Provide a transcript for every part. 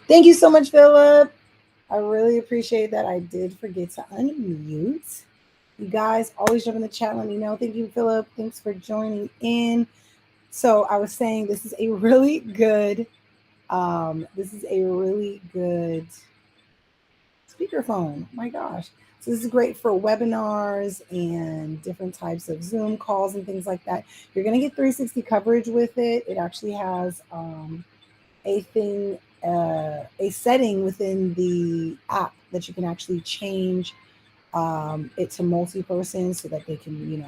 Thank you so much, Philip. I really appreciate that. I did forget to unmute. You guys always jump in the chat. Let me know. Thank you, Philip. Thanks for joining in. So I was saying this is a really good. This is a really good speakerphone. Oh my gosh. So this is great for webinars and different types of Zoom calls and things like that. You're going to get 360 coverage with it. It actually has a thing, a setting within the app that you can actually change it to multi-person so that they can,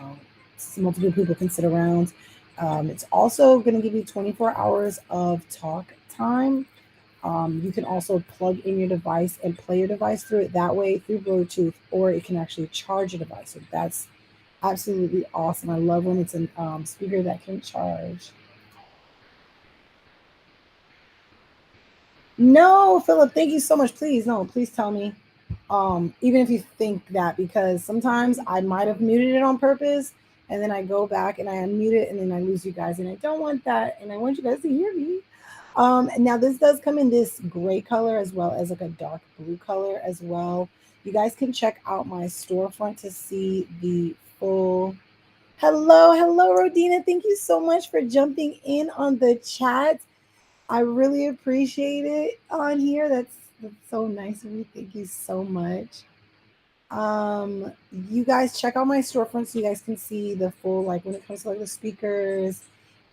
multiple people can sit around. It's also going to give you 24 hours of talk time. You can also plug in your device and play your device through it that way through Bluetooth, or it can actually charge your device. So that's absolutely awesome. I love when it's a speaker that can charge. No, Philip, thank you so much. Please, no, please tell me. Even if you think that, because sometimes I might have muted it on purpose and then I go back and I unmute it and then I lose you guys. And I don't want that. And I want you guys to hear me. Now this does come in this gray color as well as like a dark blue color as well. You guys can check out my storefront to see the full. Hello, Rodina. Thank you so much for jumping in on the chat. I really appreciate it on here. That's so nice of you. Thank you so much. Um, you guys check out my storefront so you guys can see the full, like when it comes to like the speakers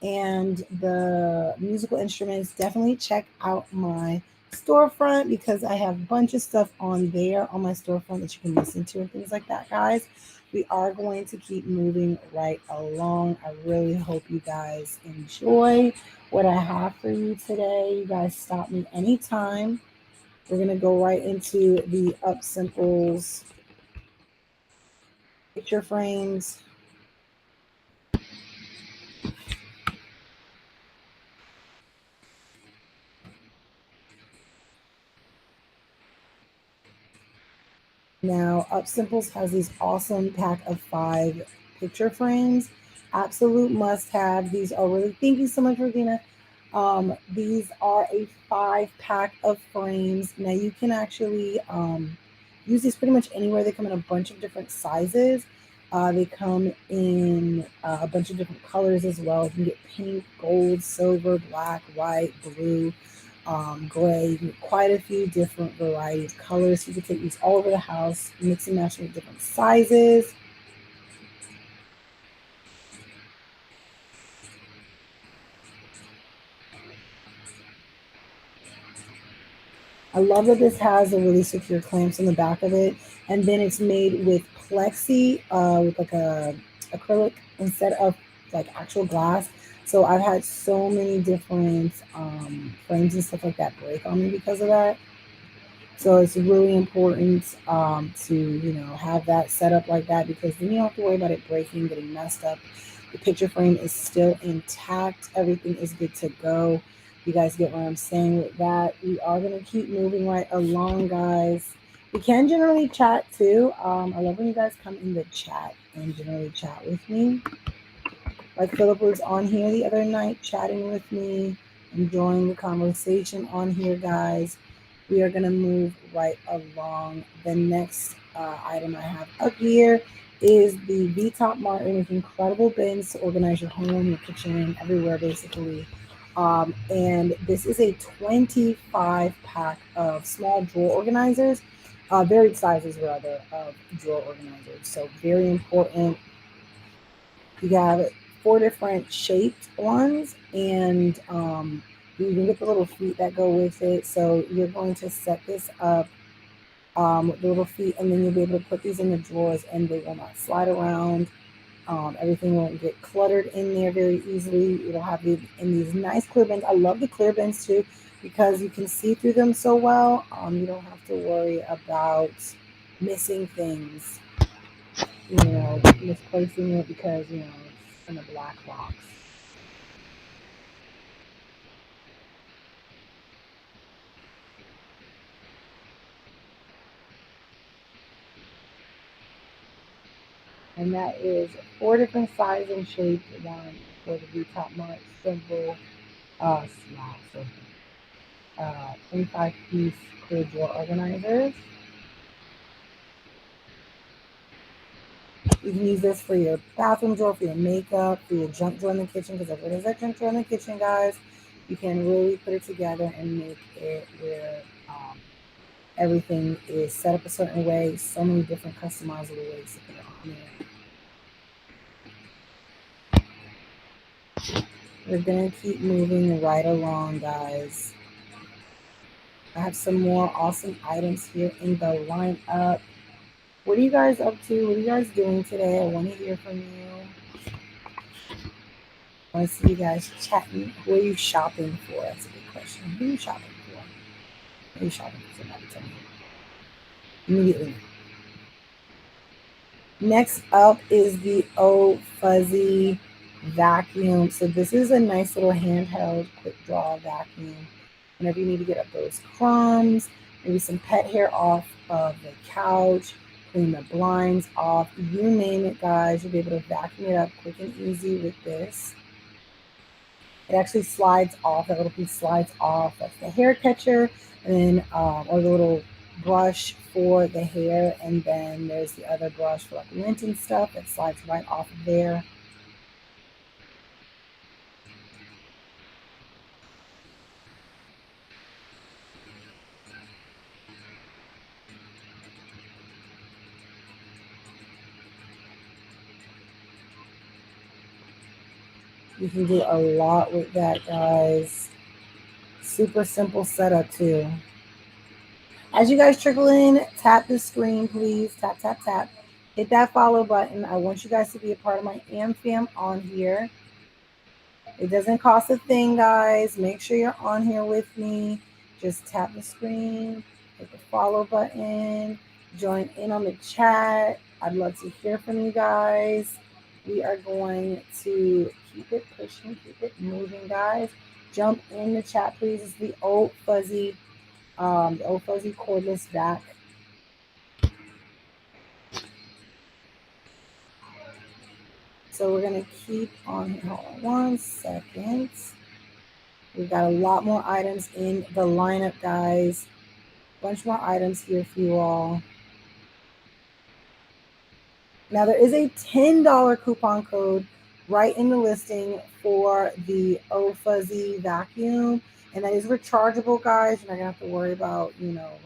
and the musical instruments. Definitely check out my storefront because I have a bunch of stuff on there on my storefront that you can listen to and things like that, guys. We are going to keep moving right along. I really hope you guys enjoy what I have for you today. You guys stop me anytime. We're going to go right into the Up Simples picture frames. Now, Up Simples has these awesome pack of 5 picture frames. Absolute must have. These are really, thank you so much, Regina. These are a 5 pack of frames. Now, you can actually use these pretty much anywhere. They come in a bunch of different sizes. They come in a bunch of different colors as well. You can get pink, gold, silver, black, white, blue, gray, quite a few different varieties of colors. You can take these all over the house, mix and match with different sizes. I love that this has a really secure clamps on the back of it, and then it's made with plexi, with like a acrylic instead of like actual glass. So I've had so many different frames and stuff like that break on me because of that. So it's really important to have that set up like that because then you don't have to worry about it breaking, getting messed up. The picture frame is still intact. Everything is good to go. You guys get what I'm saying with that. We are gonna keep moving right along, guys. We can generally chat too. I love when you guys come in the chat and generally chat with me. Like Philip was on here the other night chatting with me, enjoying the conversation on here, guys. We are going to move right along. The next item I have up here is the V-Top Martin with incredible bins to organize your home, your kitchen, everywhere basically. And this is a 25 pack of small drawer organizers, varied sizes rather, of drawer organizers. So very important. You have 4 different shaped ones, and you can get the little feet that go with it. So you're going to set this up with the little feet, and then you'll be able to put these in the drawers, and they will not slide around. Everything won't get cluttered in there very easily. It'll have you in these nice clear bins. I love the clear bins too because you can see through them so well. You don't have to worry about missing things, misplacing it because it's in a black box. And that is 4 different sizes and shapes. One for the V-Top Mark symbol, small symbol. 25-piece clear drawer organizers. You can use this for your bathroom drawer, for your makeup, for your junk drawer in the kitchen, because everyone has that junk drawer in the kitchen, guys. You can really put it together and make it where everything is set up a certain way. So many different customizable ways to put it on there. We're going to keep moving right along, guys. I have some more awesome items here in the lineup. What are you guys up to? What are you guys doing today? I want to hear from you. I want to see you guys chatting. Who are you shopping for? That's a good question. Who are you shopping for? Who are you shopping for? Somebody tell me. Immediately. Next up is the Oh Fuzzy vacuum. So this is a nice little handheld quick draw vacuum. Whenever you need to get up those crumbs, maybe some pet hair off of the couch, clean the blinds off, you name it, guys, you'll be able to vacuum it up quick and easy with this. It actually slides off. That little piece slides off. That's the hair catcher, and then or the little brush for the hair, and then there's the other brush for like lint and stuff that slides right off of there. You can do a lot with that, guys. Super simple setup too. As you guys trickle in, tap the screen, please. Tap, tap, tap. Hit that follow button. I want you guys to be a part of my AmFam on here. It doesn't cost a thing, guys. Make sure you're on here with me. Just tap the screen, hit the follow button, join in on the chat. I'd love to hear from you guys. We are going to keep it pushing, keep it moving, guys. Jump in the chat, please. It's the old fuzzy cordless vac. So we're gonna keep on here. Hold on 1 second. We've got a lot more items in the lineup, guys. Bunch more items here for you all. Now there is a $10 coupon code right in the listing for the Oh Fuzzy vacuum, and that is rechargeable, guys. You're not gonna have to worry about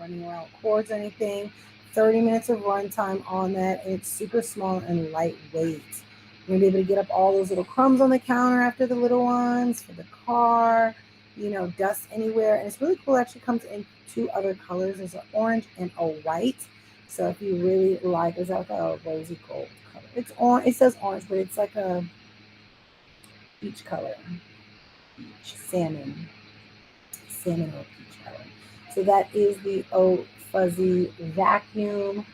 running around cords or anything. 30 minutes of runtime on that, and it's super small and lightweight. You're gonna be able to get up all those little crumbs on the counter after the little ones for the car, dust anywhere. And it's really cool. It actually comes in 2 other colors. There's an orange and a white. So if you really like, it's like a rosy gold color. It's on. It says orange, but it's like a peach color, peach salmon or peach color. So that is the Oh Fuzzy vacuum.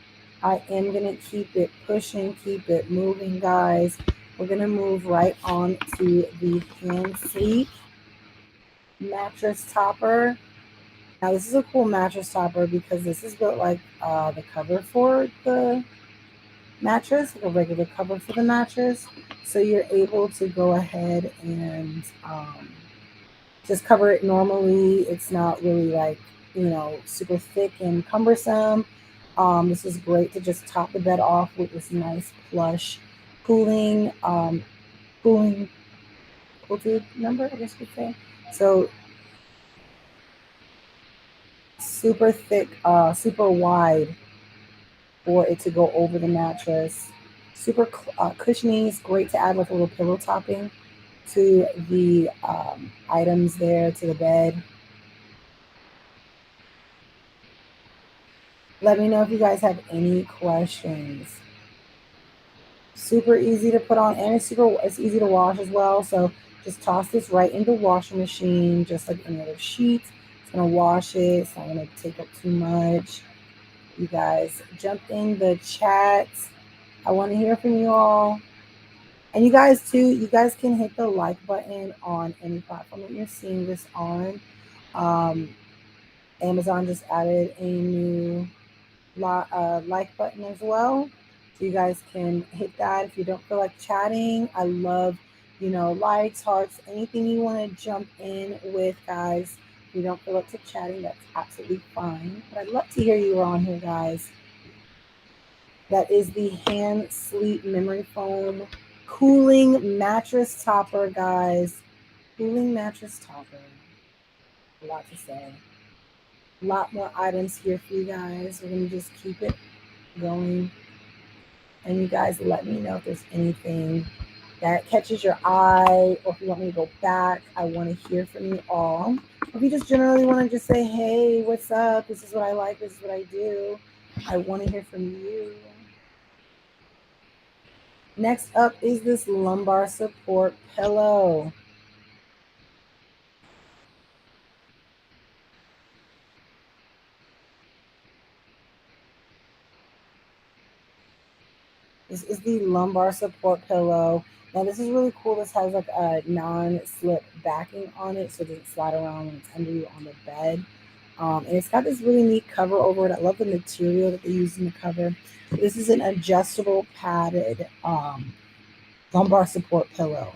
I am gonna keep it pushing, keep it moving, guys. We're gonna move right on to the hand sleep mattress topper. Now this is a cool mattress topper because this is built like the cover for the mattress, like a regular cover for the mattress. So you're able to go ahead and just cover it normally. It's not really like, super thick and cumbersome. This is great to just top the bed off with this nice plush cooling quilted number, I guess you could say. So super thick, super wide for it to go over the mattress. Super cushiony. It's great to add like a little pillow topping to the items there, to the bed. Let me know if you guys have any questions. Super easy to put on, and it's easy to wash as well. So just toss this right in the washing machine, just like any other sheet. It's gonna wash it. It's not gonna take up too much. You guys jump in the chat. I want to hear from you all. And you guys too, you guys can hit the like button on any platform that you're seeing this on. Amazon just added a new like button as well. So you guys can hit that if you don't feel like chatting. I love, likes, hearts, anything you want to jump in with, guys. If you don't feel up to chatting, that's absolutely fine. But I'd love to hear you on here, guys. That is the Hand Sleep Memory Foam Cooling Mattress Topper, guys. Cooling mattress topper. A lot to say. A lot more items here for you guys. We're going to just keep it going. And you guys let me know if there's anything that catches your eye, or if you want me to go back. I want to hear from you all. If you just generally want to just say, hey, what's up? This is what I like. This is what I do. I want to hear from you. Next up is this lumbar support pillow. This is the lumbar support pillow. Now this is really cool. This has like a non-slip backing on it, so it doesn't slide around when it's under you on the bed. And it's got this really neat cover over it. I love the material that they use in the cover. This is an adjustable padded lumbar support pillow.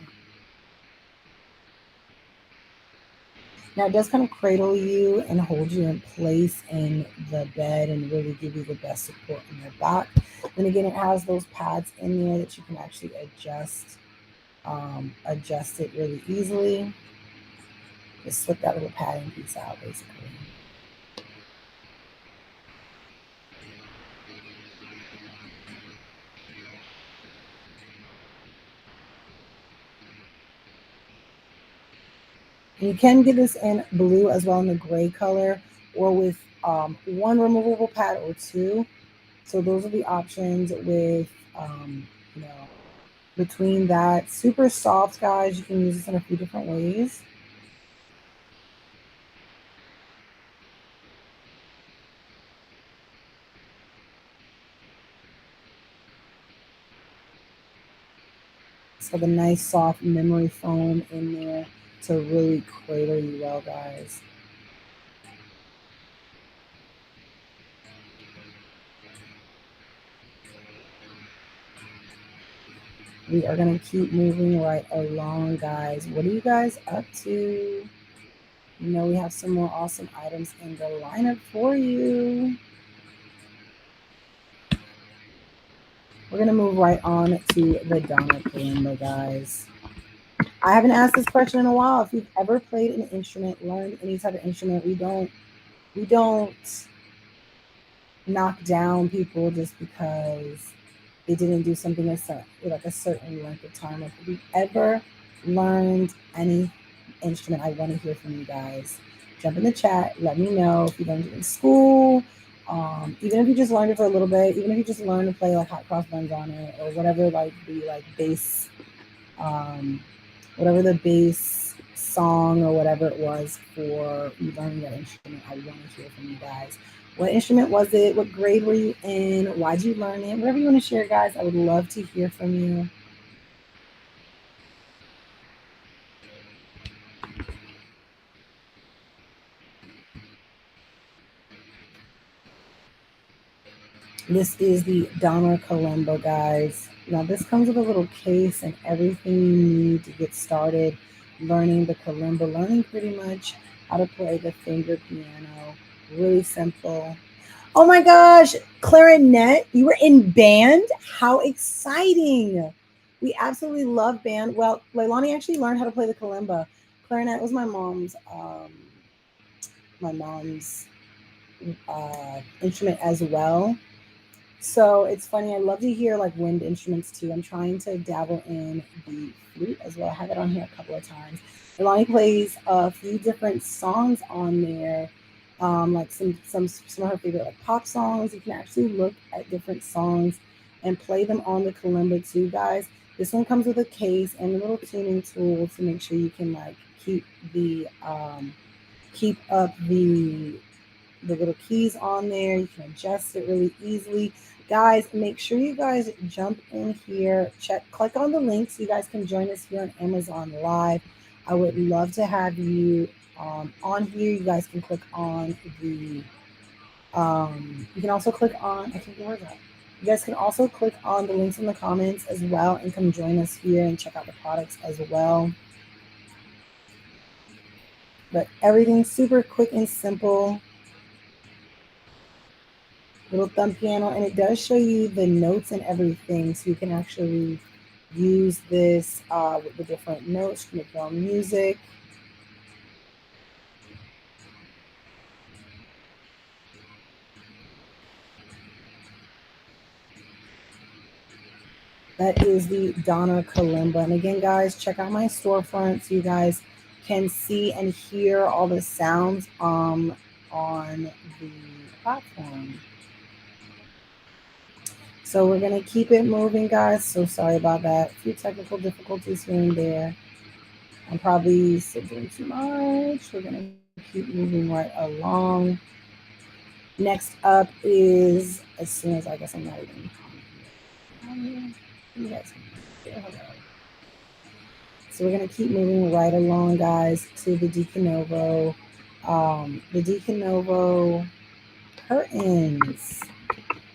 Now it does kind of cradle you and hold you in place in the bed and really give you the best support in your back. And again, it has those pads in there that you can actually adjust it really easily. Just slip that little padding piece out, basically. And you can get this in blue as well, in the gray color, or with one removable pad or two. So those are the options with, you know, between that. Super soft, guys. You can use this in a few different ways. So the nice soft memory foam in there to really cradle you well, guys. We are going to keep moving right along, guys. What are you guys up to? You know, we have some more awesome items in the lineup for you. We're going to move right on to the Donna Kalimba, guys. I haven't asked this question in a while. If you've ever played an instrument, learned any type of instrument, we don't knock down people just because they didn't do something like a certain length of time. If you've ever learned any instrument, I want to hear from you guys. Jump in the chat. Let me know if you learned it in school. Even if you just learned it for a little bit, even if you just learned to play like hot cross buns on it, or whatever, like the like bass, whatever the bass song or whatever it was for you learning that instrument. I want to hear from you guys. What instrument was it? What grade were you in? Why'd you learn it? Whatever you want to share, guys. I would love to hear from you. This is the Donna Kalimba, guys. Now this comes with a little case and everything you need to get started learning the kalimba, learning pretty much how to play the finger piano. Really simple. Oh my gosh, clarinet! You were in band? How exciting! We absolutely love band. Well, Leilani actually learned how to play the kalimba. Clarinet was my mom's instrument as well. So it's funny. I love to hear like wind instruments too. I'm trying to dabble in the flute as well. I have it on here a couple of times. Ilani plays a few different songs on there, like some of her favorite like pop songs. You can actually look at different songs and play them on the kalimba too, guys. This one comes with a case and a little tuning tool to make sure you can like keep up the little keys on there. You can adjust it really easily. Guys, make sure you guys jump in here, click on the link so you guys can join us here on Amazon Live. I would love to have you on here. You guys can click on you can also click on, I think, where is that? You guys can also click on the links in the comments as well and come join us here and check out the products as well. But everything's super quick and simple. Little thumb piano, and it does show you the notes and everything, so you can actually use this with the different notes to make your own music. That is the Donna Kalimba. And again, guys, check out my storefront so you guys can see and hear all the sounds on the platform. So we're going to keep it moving, guys. So sorry about that. A few technical difficulties here and there. I'm probably doing too much. We're going to keep moving right along. Next up is, as soon as I guess I'm not even, you guys, so we're going to keep moving right along, guys, to the DeCanovo. The DeCanovo curtains.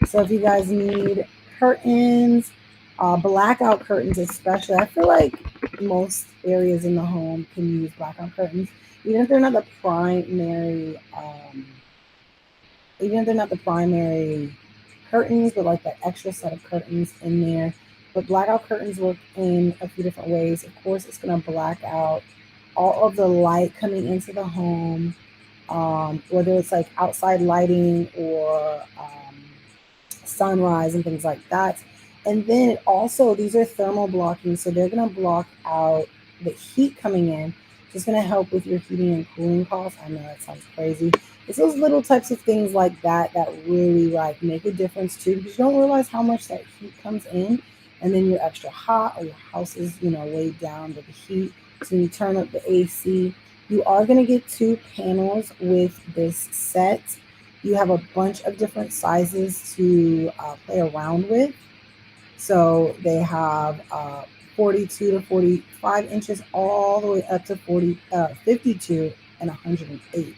So if you guys need curtains, blackout curtains especially, I feel like most areas in the home can use blackout curtains, even if they're not the primary, even if they're not the primary curtains, but like that extra set of curtains in there. But blackout curtains work in a few different ways. Of course, it's going to black out all of the light coming into the home, whether it's like outside lighting or sunrise and things like that. And then it also, these are thermal blocking, so they're going to block out the heat coming in. It's going to help with your heating and cooling costs. I know that sounds crazy. It's those little types of things like that that really like make a difference too, because you don't realize how much that heat comes in, and then you're extra hot or your house is, you know, weighed down with the heat. So when you turn up the AC, you are going to get 2 panels with this set. You have a bunch of different sizes to play around with. So they have 42 to 45 inches all the way up to 52 and 108.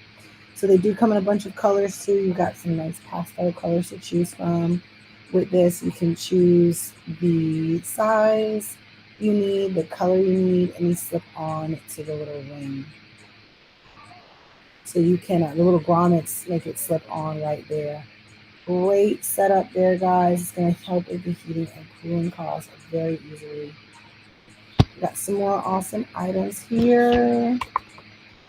So they do come in a bunch of colors too. You've got some nice pastel colors to choose from. With this, you can choose the size you need, the color you need, and you slip on to the little ring. So you can, the little grommets make it slip on right there. Great setup there, guys. It's going to help with the heating and cooling costs very easily. Got some more awesome items here.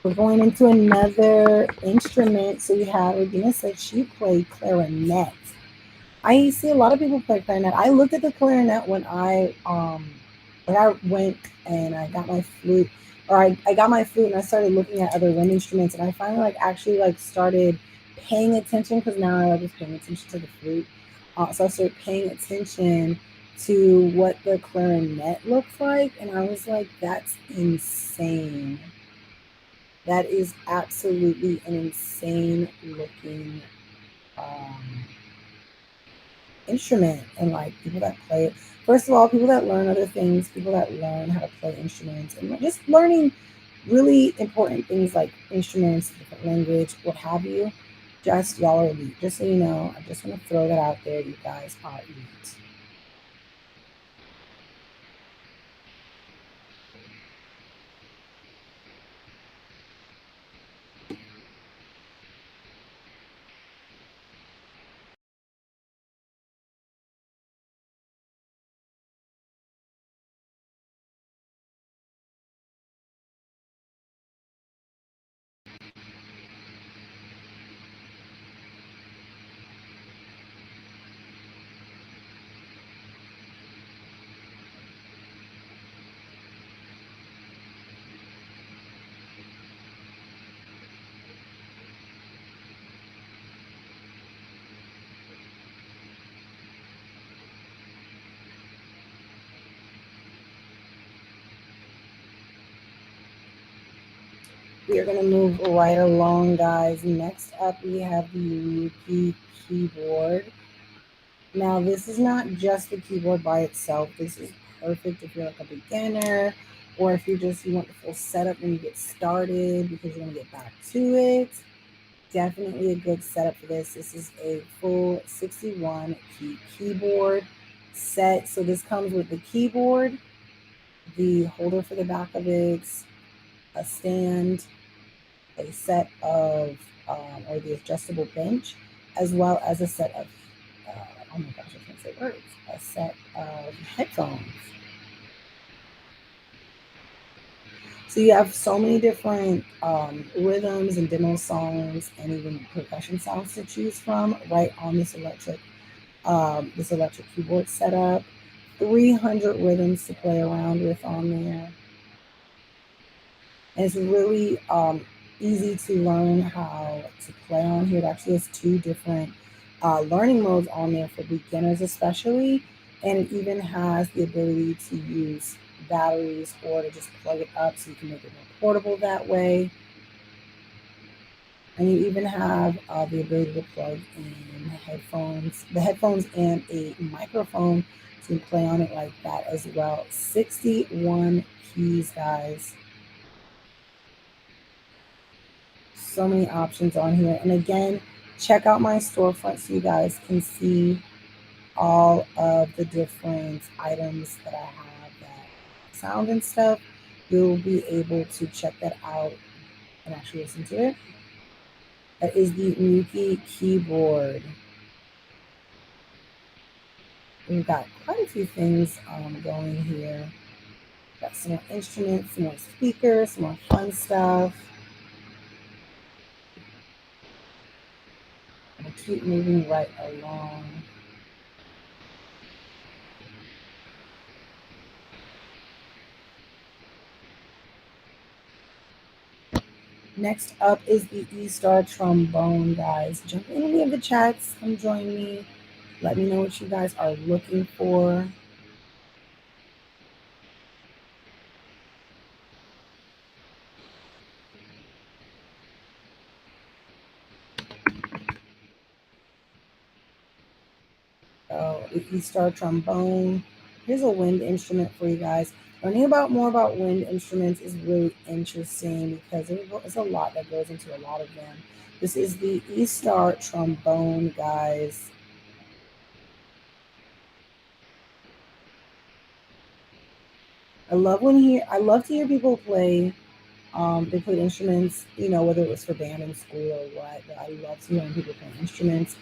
We're going into another instrument. So we have, Regina said she played clarinet. I see a lot of people play clarinet. I looked at the clarinet when I went and I got my flute, or I got my flute and I started looking at other wind instruments, and I finally like actually like started paying attention, because now I was paying attention to the flute. So I started paying attention to what the clarinet looks like, and I was like, that's insane. That is absolutely an insane looking um, instrument. And like people that play it, first of all, people that learn other things, people that learn how to play instruments, and just learning really important things like instruments, different language, what have you, just y'all are elite. Just so you know, I just want to throw that out there. You guys are elite. We are going to move right along, guys. Next up, we have the Ryuki keyboard. Now, this is not just the keyboard by itself. This is perfect if you're like a beginner, or if you want the full setup when you get started because you want to get back to it. Definitely a good setup for this. This is a full 61 key keyboard set. So this comes with the keyboard, the holder for the back of it, a stand, a set of, or the adjustable bench, as well as a set of, oh my gosh, I can't say words, a set of headphones. So you have so many different rhythms and demo songs and even percussion sounds to choose from right on this electric keyboard setup. 300 rhythms to play around with on there. And it's really easy to learn how to play on here. It actually has two different learning modes on there for beginners especially. And it even has the ability to use batteries or to just plug it up so you can make it more portable that way. And you even have the ability to plug in the headphones and a microphone to play on it like that as well. 61 keys, guys. So many options on here. And again, check out my storefront so you guys can see all of the different items that I have that sound and stuff. You'll be able to check that out and actually listen to it. That is the Miyuki keyboard. We've got quite a few things going here. Got some more instruments, some more speakers, some more fun stuff. I'm gonna keep moving right along. Next up is the E-Star trombone, guys. Jump in any of the chats, come join me. Let me know what you guys are looking for. Oh, the E-Star trombone. Here's a wind instrument for you guys. Learning more about wind instruments is really interesting because there's a lot that goes into a lot of them. This is the E-Star trombone, guys. I love to hear people play. They play instruments, whether it was for band in school or what. But I love to hear people play instruments.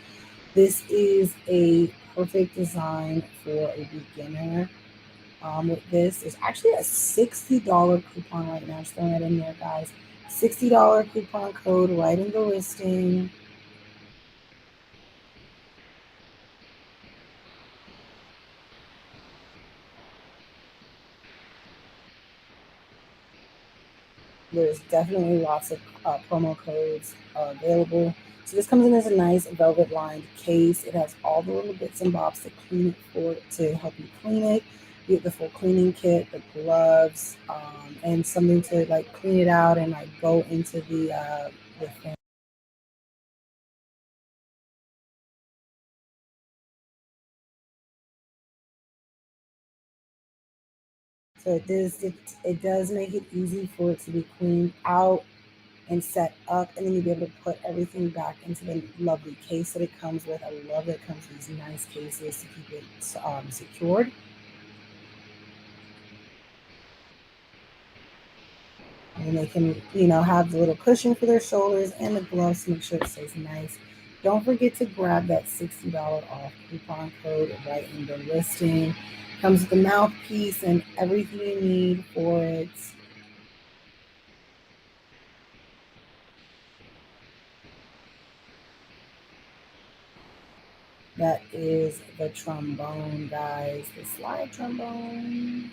This is a perfect design for a beginner. With this, there's actually a $60 coupon right now. Just throwing that in there, guys. $60 coupon code right in the listing. There's definitely lots of promo codes available. So this comes in as a nice velvet lined case. It has all the little bits and bobs to help you clean it. You get the full cleaning kit, the gloves, and something to like clean it out and like go into the thing. So it does make it easy for it to be cleaned out and set up, and then you'll be able to put everything back into the lovely case that it comes with. I love that it comes with these nice cases to keep it secured. And they can, have the little cushion for their shoulders and the gloves to make sure it stays nice. Don't forget to grab that $60 off coupon code right in the listing. Comes with the mouthpiece and everything you need for it. That is the trombone, guys. The slide trombone.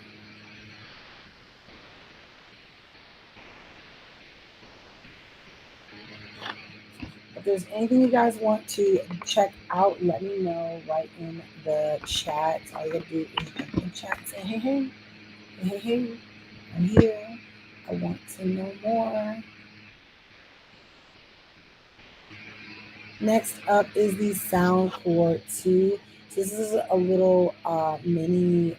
If there's anything you guys want to check out, let me know right in the chat. All you gotta do is jump in the chat and say, hey, hey, hey, hey, I'm here. I want to know more. Next up is the Soundcore 2. So this is a little mini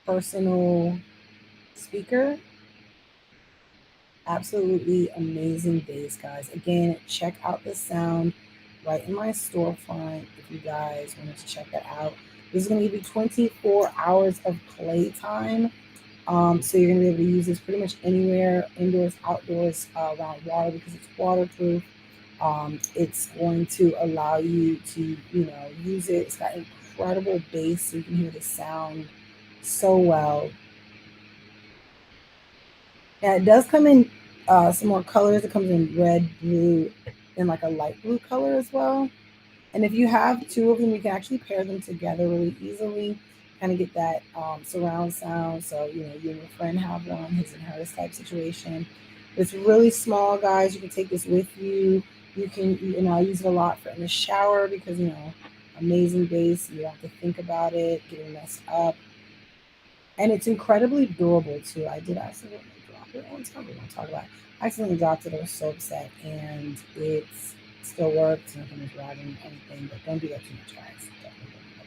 personal speaker. Absolutely amazing bass, guys. Again, check out the sound right in my storefront if you guys wanted to check that out. This is going to give you 24 hours of playtime. So you're going to be able to use this pretty much anywhere, indoors, outdoors, around water because it's waterproof. It's going to allow you to, use it. It's got incredible bass, so you can hear the sound so well. Yeah, it does come in some more colors. It comes in red, blue, and like a light blue color as well. And if you have two of them, you can actually pair them together really easily, kind of get that surround sound. So, you and your friend have one, his and hers type situation. It's really small, guys. You can take this with you. You can, I use it a lot for in the shower because, amazing bass. You don't have to think about it getting messed up. And it's incredibly durable too. I did accidentally drop it on time. We're going to talk about it. I accidentally dropped it. I was so upset, and it's still works. Nothing is rotting or anything, but don't do that too much, guys. Definitely don't do that too much.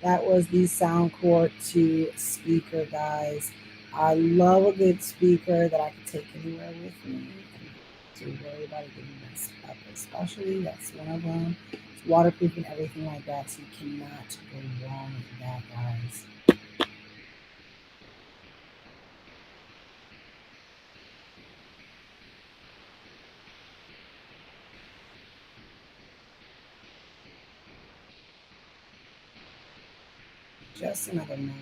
That was the Soundcore 2 speaker, guys. I love a good speaker that I can take anywhere with me and to worry about it getting messed up, especially that's one of them. It's waterproof and everything like that, so you cannot go wrong with that, guys. Just another moment.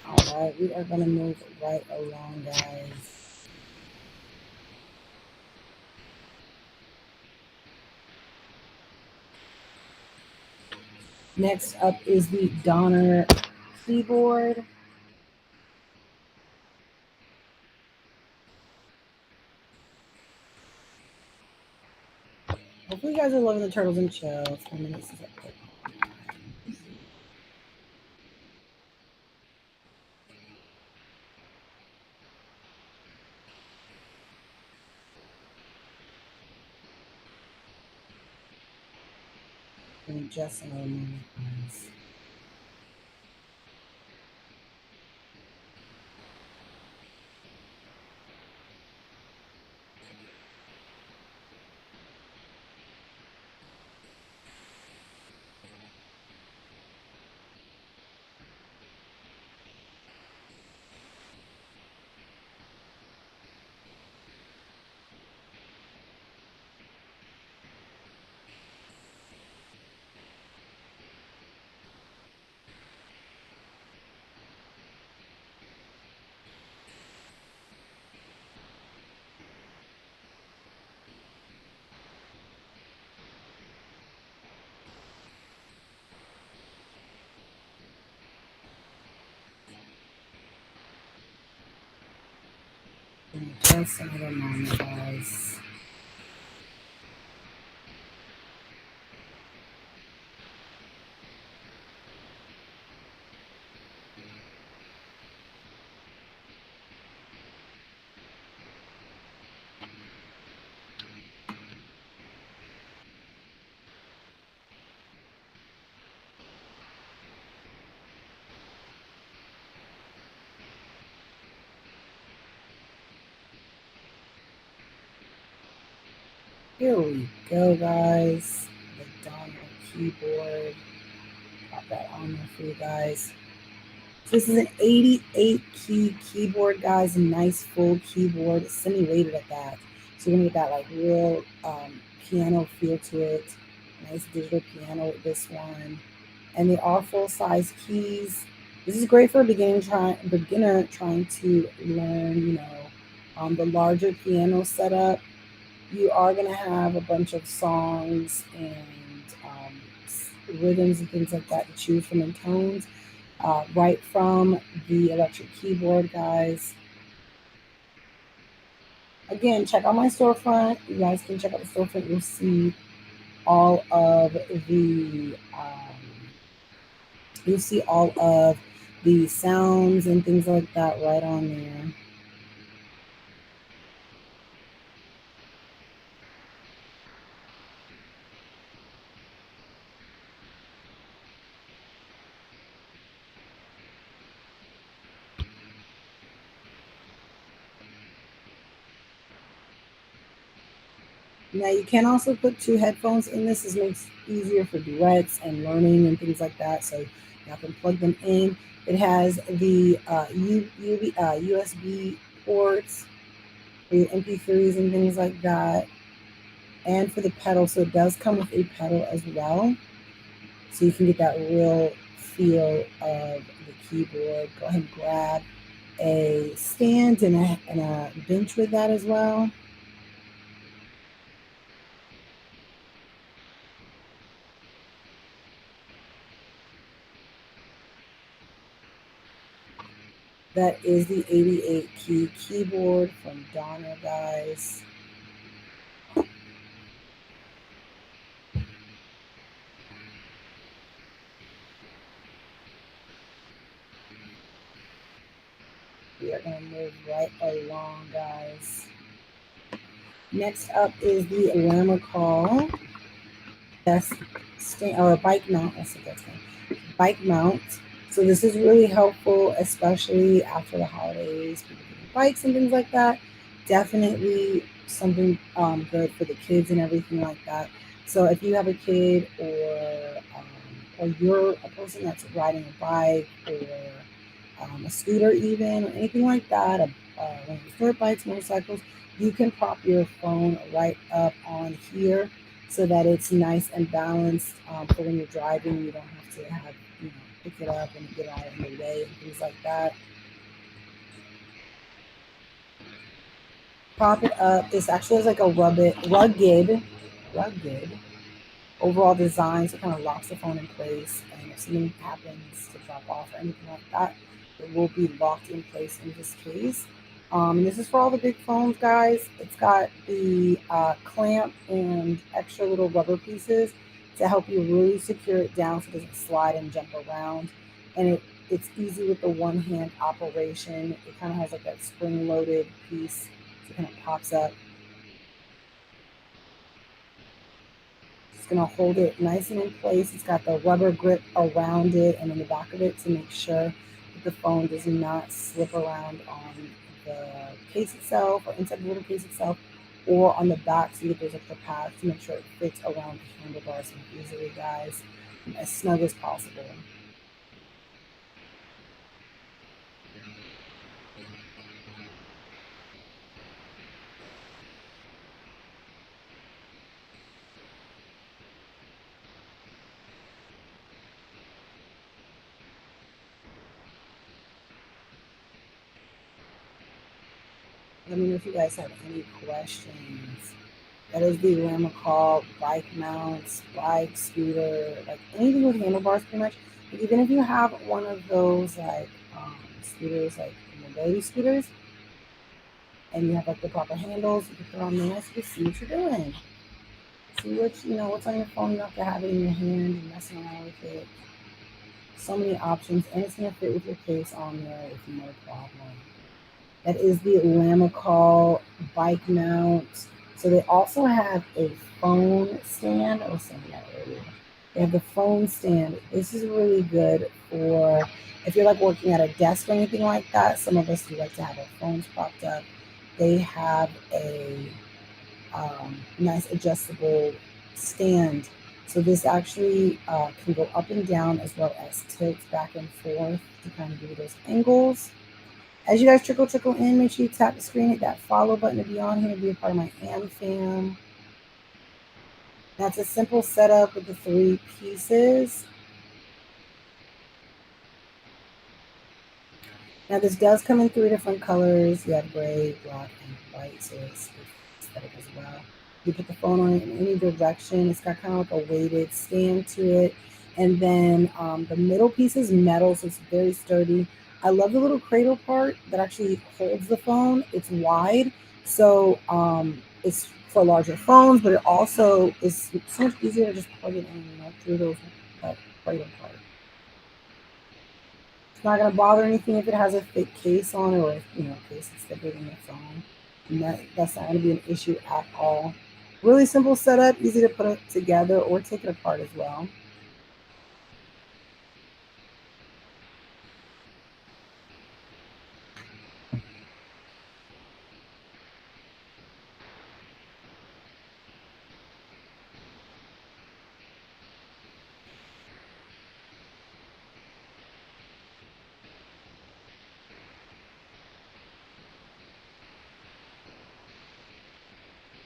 All right, we are going to move right along, guys. Next up is the Donner keyboard. Hopefully, you guys are loving the turtles and shells. 4 minutes is up. In just another moment, guys. In just another moment, guys. Here we go, guys. The Donner keyboard. Got that on there for you guys. So this is an 88 key keyboard, guys. A nice full keyboard, semi-weighted at that. So you're gonna get that like real piano feel to it. Nice digital piano with this one, and they are full-size keys. This is great for a beginner trying to learn, the larger piano setup. You are going to have a bunch of songs and rhythms and things like that to choose from, and tones right from the electric keyboard, guys. Again, check out my storefront. You guys can check out the storefront. You'll see all of the sounds and things like that right on there. Now you can also put two headphones in this. This makes it easier for duets and learning and things like that. So you can plug them in. It has the USB ports for your MP3s and things like that, and for the pedal. So it does come with a pedal as well, so you can get that real feel of the keyboard. Go ahead and grab a stand and a bench with that as well. That is the 88 key keyboard from Donna, guys. We are going to move right along, guys. Next up is the Lamicall desk stand or bike mount. That's a good thing. Bike mount. So this is really helpful, especially after the holidays, people getting bikes and things like that. Definitely something good for the kids and everything like that. So if you have a kid, or you're a person that's riding a bike, or a scooter even, or anything like that, one of the dirt bikes, motorcycles, you can prop your phone right up on here so that it's nice and balanced for when you're driving. You don't have to have, pick it up and get out in the way and things like that. Prop it up. This actually has like a rugged overall design, so it kind of locks the phone in place. And if something happens to drop off or anything like that, it will be locked in place in this case. And this is for all the big phones, guys. It's got the clamp and extra little rubber pieces to help you really secure it down so it doesn't slide and jump around. And it's easy with the one hand operation. It kind of has like that spring loaded piece, so it kind of pops up. It's going to hold it nice and in place. It's got the rubber grip around it and in the back of it to make sure that the phone does not slip around on the case itself or inside the little case itself, or on the back, so that there's like the pads to make sure it fits around the handlebars easily, guys, as snug as possible. Let me know if you guys have any questions. That is the Lamicall bike mounts, bike, scooter, like anything with handlebars pretty much. Like even if you have one of those like scooters, like mobility scooters, and you have like the proper handles, you can put on there so you can see what you're doing. See what's on your phone. You don't have to have it in your hand and messing around with it. So many options, and it's gonna fit with your case on there if no problem. That is the Lamicall bike mount. So they also have a phone stand. I was saying that earlier. They have the phone stand. This is really good for if you're like working at a desk or anything like that. Some of us do like to have our phones propped up. They have a nice adjustable stand So this actually can go up and down as well as tilt back and forth to kind of give you those angles. As you guys trickle in, make sure you tap the screen, hit that follow button to be on here, be a part of my AM fam. That's a simple setup with the 3 pieces. Now this does come in 3 different colors. You have gray, black, and white, so it's aesthetic as well. You put the phone on it in any direction. It's got kind of like a weighted stand to it. And then the middle piece is metal, so it's very sturdy. I love the little cradle part that actually holds the phone. It's wide, so it's for larger phones, but it also is so much easier to just plug it in, through those cradle part. It's not going to bother anything if it has a thick case on it, or if, a case that's thicker than your phone. And that's not going to be an issue at all. Really simple setup, easy to put it together or take it apart as well.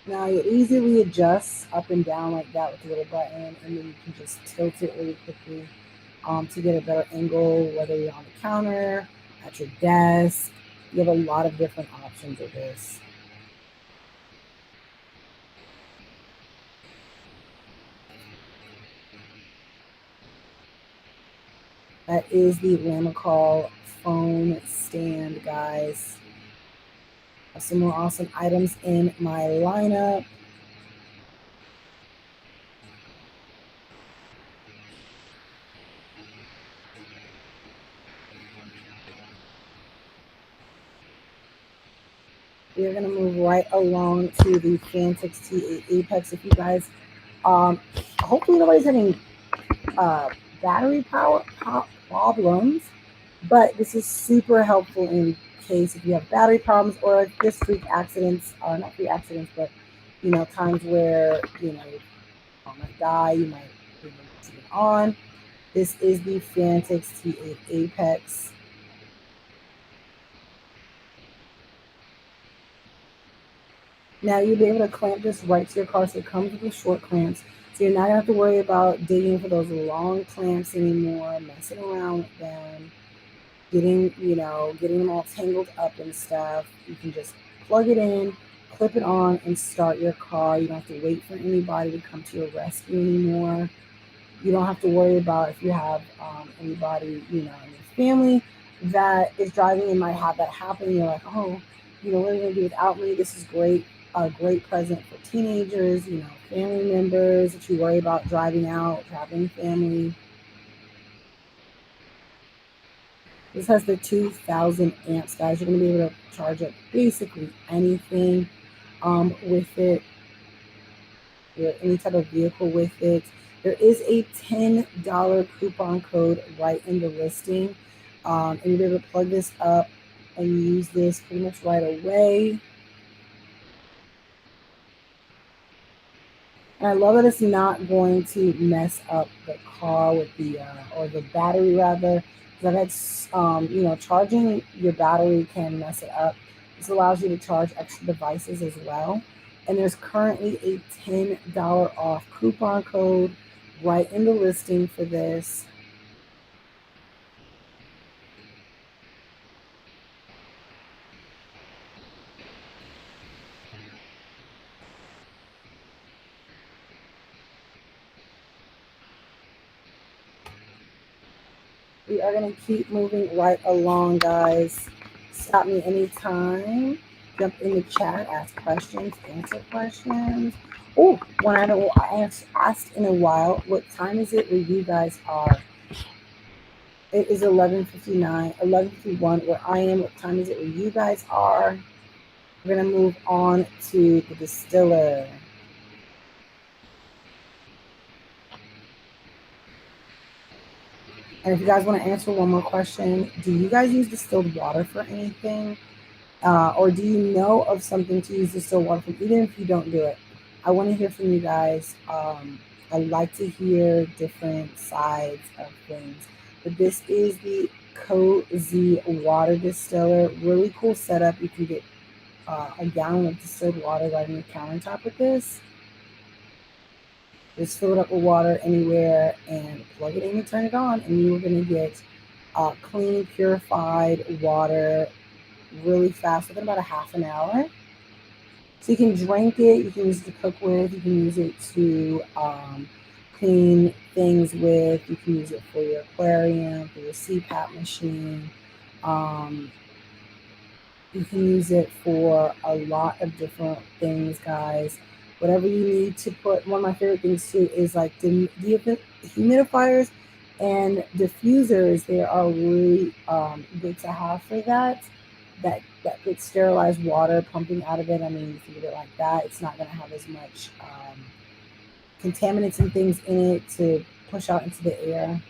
Now you easily adjust up and down like that with the little button, and then you can just tilt it really quickly to get a better angle, whether you're on the counter, at your desk. You have a lot of different options of this. That is the Lamicall phone stand, guys. Some more awesome items in my lineup. We're going to move right along to the Phanteks T8 Apex. If you guys, hopefully nobody's having battery power problems, but this is super helpful in case if you have battery problems or just freak accidents, not freak accidents, but times where you might die, you might leave it on. This is the Phanteks T8 Apex. Now you'll be able to clamp this right to your car, so it comes with the short clamps. So you're not gonna have to worry about digging for those long clamps anymore, messing around with them, getting them all tangled up and stuff. You can just plug it in, clip it on, and start your car. You don't have to wait for anybody to come to your rescue anymore. You don't have to worry about if you have anybody, in your family that is driving and might have that happen. You're like, oh, what are you gonna do without me? This is great. A great present for teenagers, family members that you worry about driving out, traveling family. This has the 2000 amps, guys. You're going to be able to charge up basically anything with it, any type of vehicle with it. There is a $10 coupon code right in the listing. And you'll be able to plug this up and use this pretty much right away. And I love that it's not going to mess up the car with or the battery rather. Because I've had, charging your battery can mess it up. This allows you to charge extra devices as well. And there's currently a $10 off coupon code right in the listing for this. We are going to keep moving right along, guys. Stop me anytime. Jump in the chat, ask questions, answer questions. Oh, one item I asked in a while, what time is it where you guys are? It is 11:59, 11:51 where I am. What time is it where you guys are? We're going to move on to the distiller. And if you guys want to answer one more question, do you guys use distilled water for anything? Or do you know of something to use distilled water for, even if you don't do it? I want to hear from you guys. I like to hear different sides of things. But this is the Cozy Water Distiller. Really cool setup. You can get a gallon of distilled water right on your countertop with this. Just fill it up with water anywhere and plug it in and turn it on, and you're going to get clean, purified water really fast within about a half an hour. So you can drink it, you can use it to cook with, you can use it to clean things with, you can use it for your aquarium, for your CPAP machine. Um, you can use it for a lot of different things, guys. Whatever you need to put. One of my favorite things too is like the humidifiers and diffusers. They are really good to have for that. That good sterilized water pumping out of it. I mean, think of it like that. It's not going to have as much contaminants and things in it to push out into the air.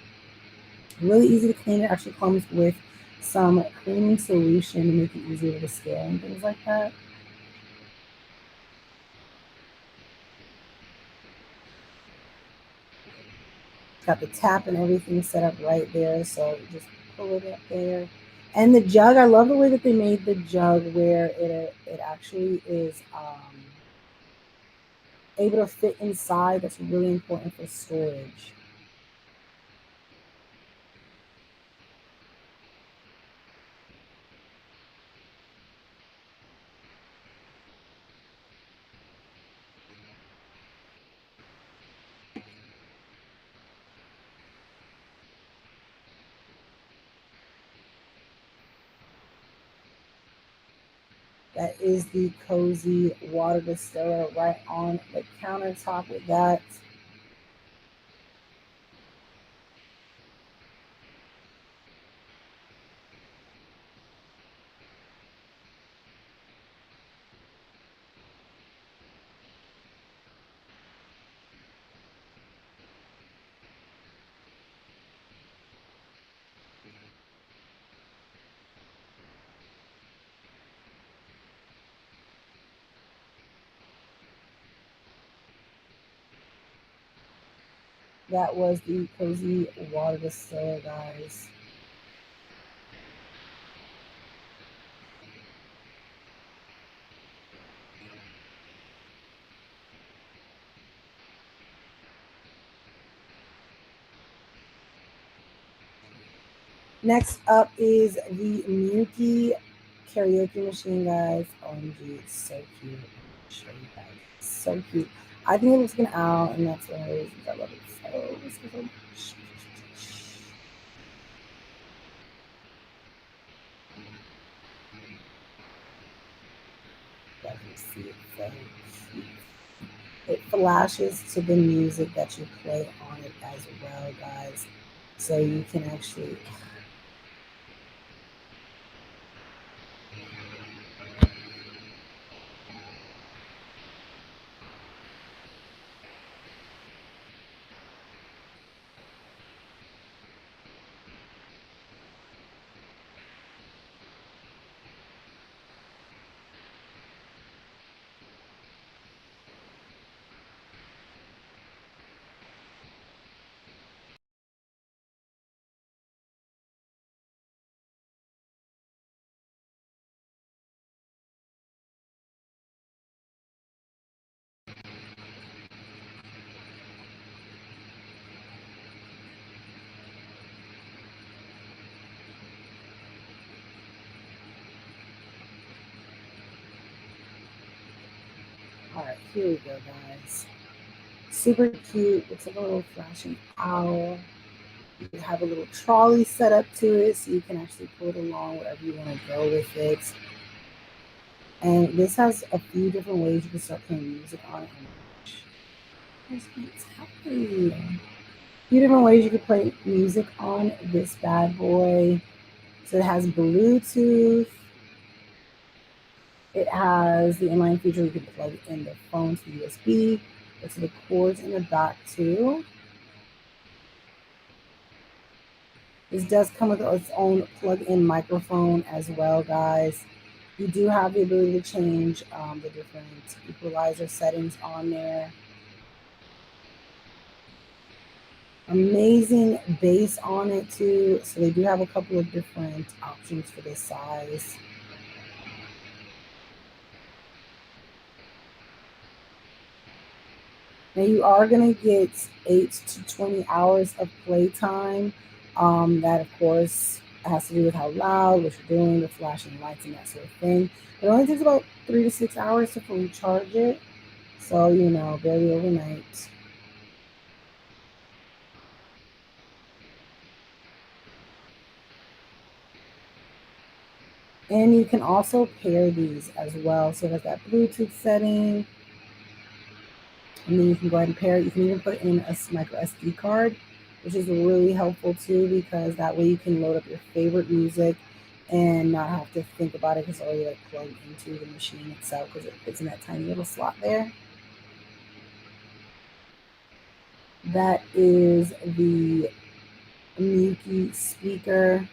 Really easy to clean. It actually comes with some cleaning solution to make it easier to scale and things like that. Got the tap and everything set up right there, so just pull it up there. And the jug, I love the way that they made the jug where it actually is able to fit inside. That's really important for storage. That is the Cozy Water Distiller right on the countertop with that. That was the Cozy Water Distiller, guys. Next up is the Muki karaoke machine, guys. OMG, it's so cute. I'll show you guys. It's so cute. I think it looks like an owl, and that's one of the reasons I love it so much. Let me see it. So cute. It flashes to the music that you play on it as well, guys. So you can actually all right, here we go, guys. Super cute. It's like a little flashing owl. You have a little trolley set up to it so you can actually pull it along wherever you want to go with it. And this has a few different ways you can start playing music on it. A few different ways you can play music on this bad boy. So it has Bluetooth. It has the inline feature you can plug in the phone to USB. It's the cords in the back too. This does come with its own plug-in microphone as well, guys. You do have the ability to change the different equalizer settings on there. Amazing base on it too. So they do have a couple of different options for this size. Now you are going to get 8 to 20 hours of playtime. That of course has to do with how loud, what you're doing, the flashing lights and that sort of thing. It only takes about 3 to 6 hours to fully charge it. So, barely overnight. And you can also pair these as well. So there's that Bluetooth setting, and then you can go ahead and pair it. You can even put in a micro SD card, which is really helpful too, because that way you can load up your favorite music and not have to think about it because it's already like plugged into the machine itself because it fits in that tiny little slot there. That is the Miyuki speaker.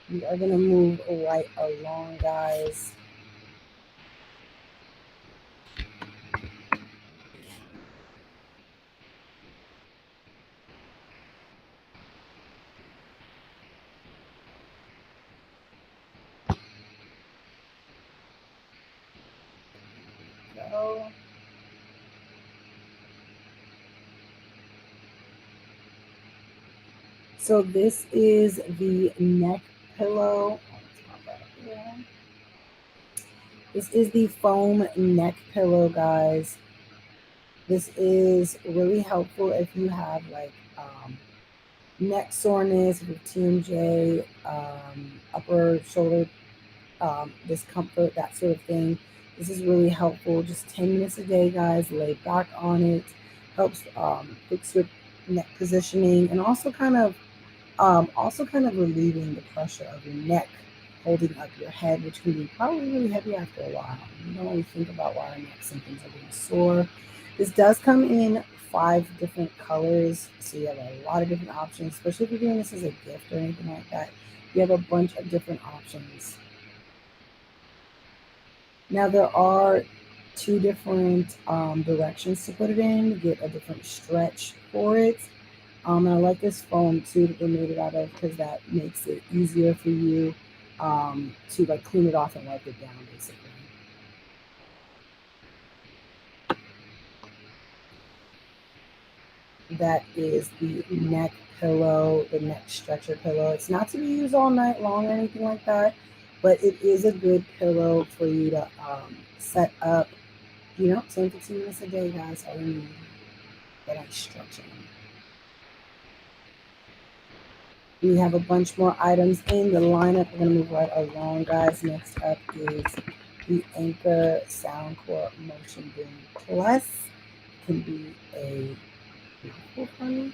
We are going to move right along, guys. Go. So this is the neck pillow. This is the foam neck pillow, guys. This is really helpful if you have like neck soreness, with TMJ, upper shoulder discomfort, that sort of thing. This is really helpful. Just 10 minutes a day, guys. Lay back on it. Helps fix your neck positioning and also kind of relieving the pressure of your neck holding up your head, which can be probably really heavy after a while. You don't really think about why our necks and things are being sore. This does come in 5 different colors, so you have a lot of different options, especially if you're doing this as a gift or anything like that. You have a bunch of different options. Now there are 2 different directions to put it in, get a different stretch for it. And I like this foam too that they made it out of because that makes it easier for you to like clean it off and wipe it down basically. That is the neck pillow, the neck stretcher pillow. It's not to be used all night long or anything like that, but it is a good pillow for you to set up, 10 to 15 minutes a day, guys. All you need. That nice stretching. We have a bunch more items in the lineup. We're going to move right along, guys. Next up is the Anker Soundcore Motion Boom Plus. It can be a mouthful for me.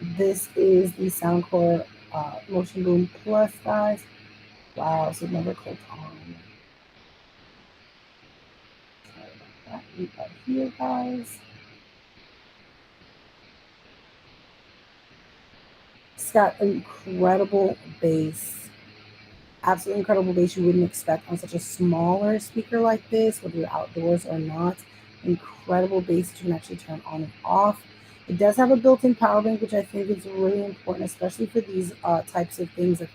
This is the Soundcore Motion Boom Plus, guys. Wow, so never clicked on. Sorry about that. We are here, guys. It's got incredible bass. Absolutely incredible bass you wouldn't expect on such a smaller speaker like this, whether you're outdoors or not. Incredible bass that you can actually turn on and off. It does have a built-in power bank, which I think is really important, especially for these types of things. If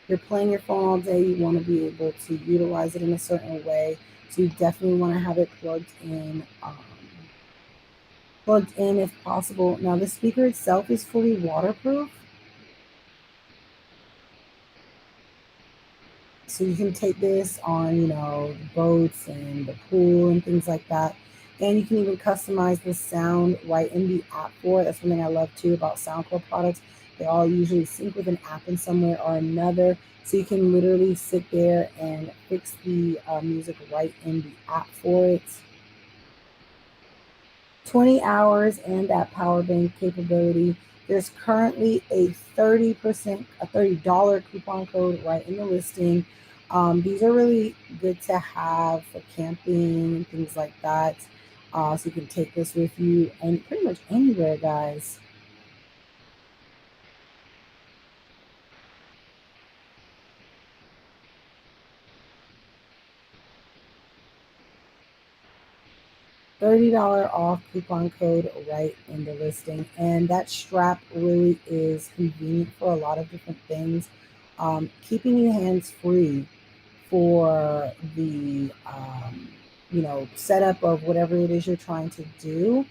you're playing your phone all day, you want to be able to utilize it in a certain way. So you definitely want to have it plugged in if possible. Now the speaker itself is fully waterproof. So you can take this on, boats and the pool and things like that. And you can even customize the sound right in the app for it. That's one thing I love too about Soundcore products. They all usually sync with an app in some way or another. So you can literally sit there and fix the music right in the app for it. 20 hours and that power bank capability. There's currently a $30 coupon code right in the listing. These are really good to have for camping and things like that. So you can take this with you and pretty much anywhere, guys. $30 off coupon code right in the listing. And that strap really is convenient for a lot of different things. Keeping your hands free for the setup of whatever it is you're trying to do.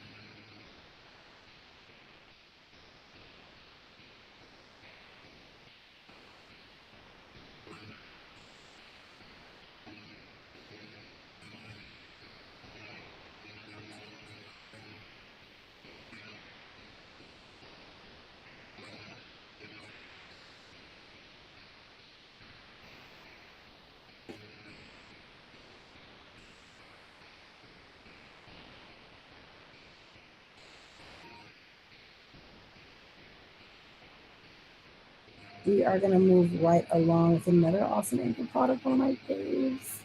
We are going to move right along with another awesome Anchor product. One of my faves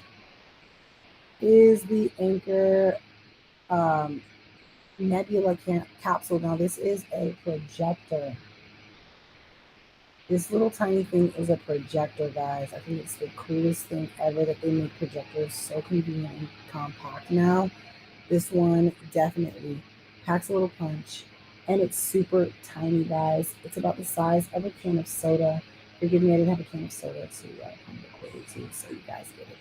is the Anchor um, Nebula capsule. Now, this is a projector. This little tiny thing is a projector, guys. I think it's the coolest thing ever that they make projectors so convenient and compact now. This one definitely packs a little punch, and it's super tiny, guys. It's about the size of a can of soda. Forgive me, I didn't have a can of soda to kind of record it to, so you guys get it.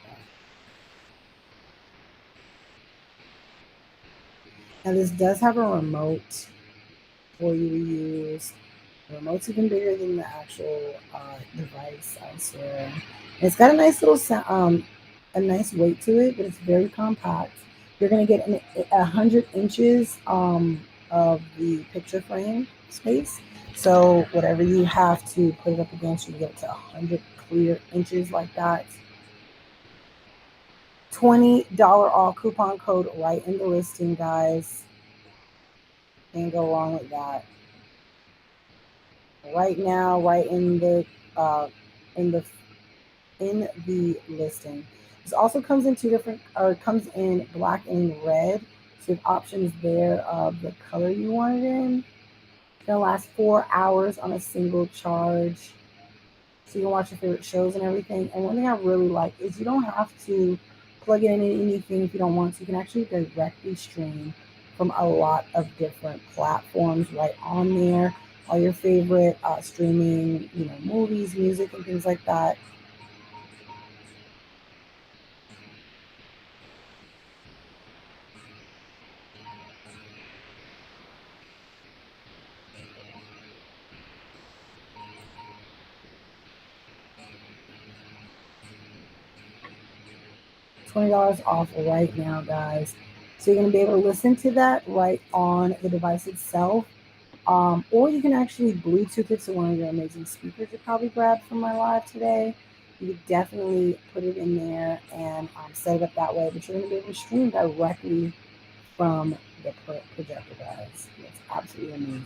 Now, this does have a remote for you to use. The remote's even bigger than the actual device, I swear. And it's got a nice little a nice weight to it, but it's very compact. You're gonna get 100 inches of the picture frame space. So whatever you have to put it up against, you get to 100 clear inches like that. $20 off coupon code right in the listing, guys. Can't go wrong with that. Right now, right uh, in the in the listing. This also comes in two different, or comes in black and red. So you have options there of the color you want it in. It's gonna last 4 hours on a single charge. So you can watch your favorite shows and everything. And one thing I really like is you don't have to plug it in anything if you don't want to. You can actually directly stream from a lot of different platforms right on there. All your favorite streaming, movies, music, and things like that. $20 off right now, guys. So you're going to be able to listen to that right on the device itself. Or you can actually Bluetooth it to one of your amazing speakers you probably grabbed from my live today. You could definitely put it in there and set it up that way. But you're going to be able to stream directly from the projector, guys. It's absolutely amazing.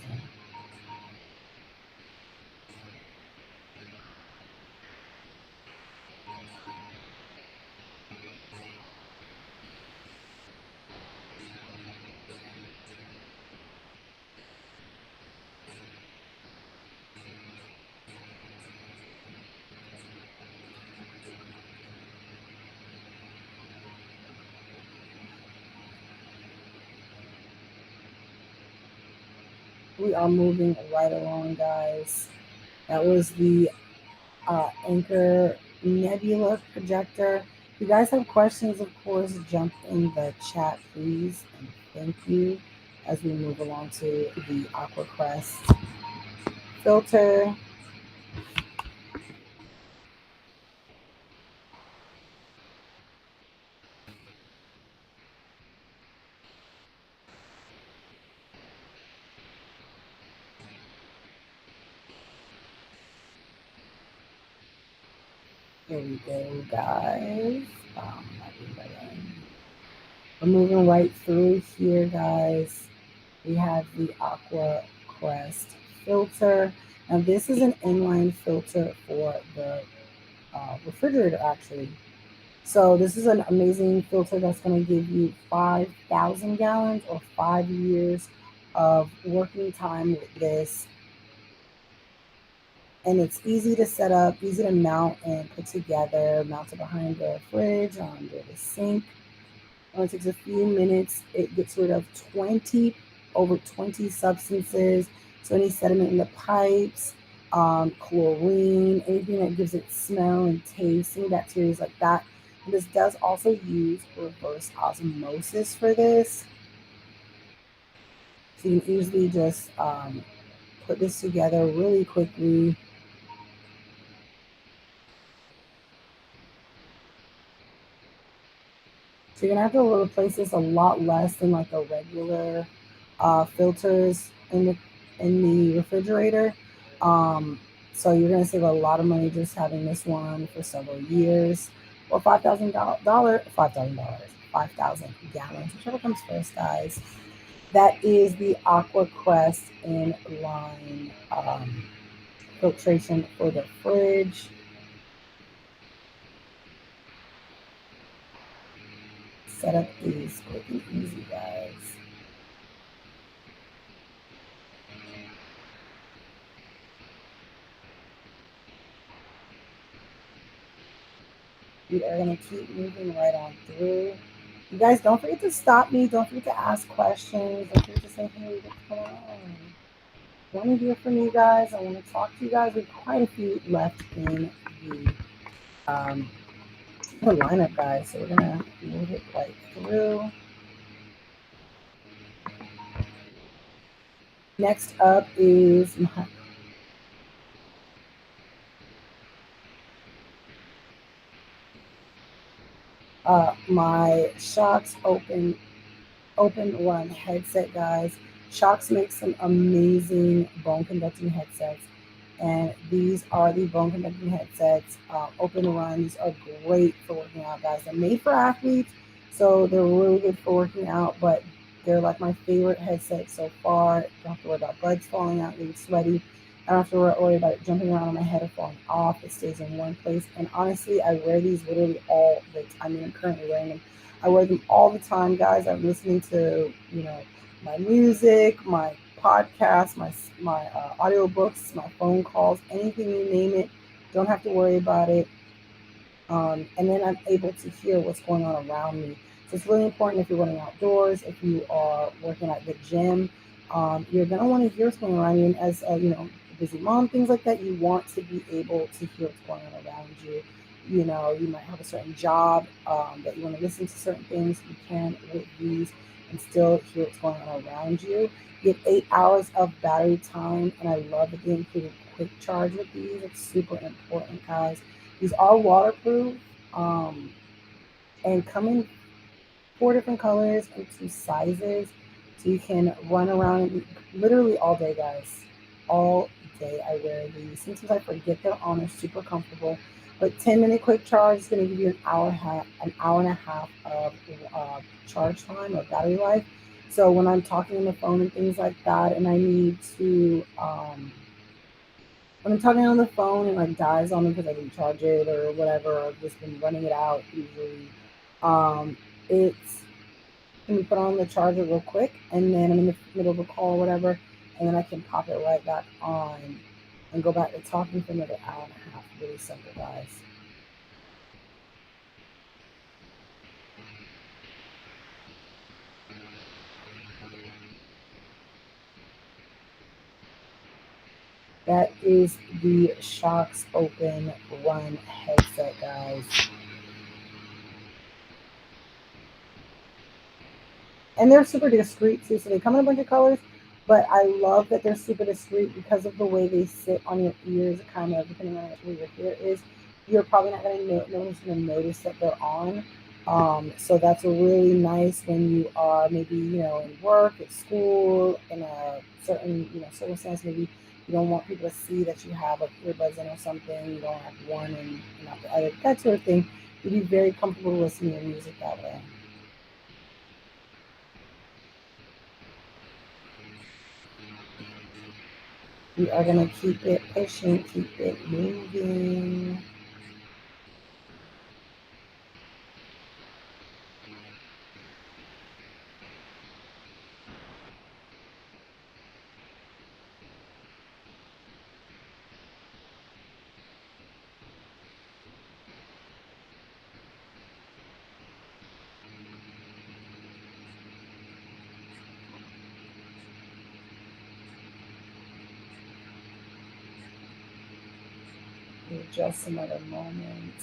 We are moving right along, guys. That was the Anchor Nebula projector. If you guys have questions, of course, jump in the chat, please. And thank you as we move along to the Aqua Crest filter. Here we go, guys. We're moving right through here, guys. We have the Aqua Crest filter. Now, this is an inline filter for the refrigerator actually. So this is an amazing filter that's going to give you 5,000 gallons or 5 years of working time with this. And it's easy to set up, easy to mount and put together, mounted behind the fridge, under the sink. It only takes a few minutes. It gets rid of over 20 substances. So any sediment in the pipes, chlorine, anything that gives it smell and taste, any bacteria like that. And this does also use reverse osmosis for this. So you can easily just put this together really quickly. So you're gonna have to replace this a lot less than like a regular filters in the refrigerator. Um, so you're gonna save a lot of money just having this one for several years, or $5,000, 5,000 gallons, whichever comes first, guys. That is the AquaQuest inline filtration for the fridge. Setup is quick and easy, guys. We are going to keep moving right on through. You guys, don't forget to stop me. Don't forget to ask questions. Don't forget to say, hey, what's going on? I want to hear from you guys. I want to talk to you guys. We have quite a few left in um, the lineup, guys. So we're going to move it right through. Next up is my Shokz open run headset, guys. Shokz makes some amazing bone conducting headsets, and these are the bone conducting headsets. Open runs are great for working out, guys. They're made for athletes, so they're really good for working out, but they're like my favorite headset so far. Don't have to worry about buds falling out, getting sweaty. I don't have to worry about it jumping around on my head or falling off. It stays in one place. And honestly, I wear these literally all the time. I mean, I'm currently wearing them. I wear them all the time, guys. I'm listening to, my music, my podcasts, my audiobooks, my phone calls, anything you name it. Don't have to worry about it. And then I'm able to hear what's going on around me. So it's really important if you're running outdoors, if you are working at the gym, you're going to want to hear what's going on around you. And as a busy mom, things like that, you want to be able to hear what's going on around you. You might have a certain job that you want to listen to certain things. You can with these and still hear what's going on around you. You get 8 hours of battery time, and I love that they included quick charge with these. It's super important, guys. These are waterproof and come in 4 different colors and 2 sizes. So you can run around literally all day, guys. All day I wear these. Sometimes I forget they're on. They're super comfortable. But 10-minute quick charge is going to give you an hour and a half of charge time or battery life. So when I'm talking on the phone and things like that, and I need to when I'm talking on the phone and like dies on me because I didn't charge it or whatever, or I've just been running it out usually, it's can be put on the charger real quick, and then I'm in the middle of a call or whatever, and then I can pop it right back on and go back to talking for another hour and a half. Really simple, guys. That is the Shokz Open Run headset, guys. And they're super discreet too. So they come in a bunch of colors, but I love that they're super discreet because of the way they sit on your ears, kind of depending on where your hair is. You're probably not going to know, no one's going to notice that they're on. So that's really nice when you are maybe in work, at school, in a certain circumstance. Maybe you don't want people to see that you have like earbuds in or something. You don't have one and not the other. That sort of thing. You'd be very comfortable listening to music that way. We are going to keep it pushing, keep it moving. for just another moment.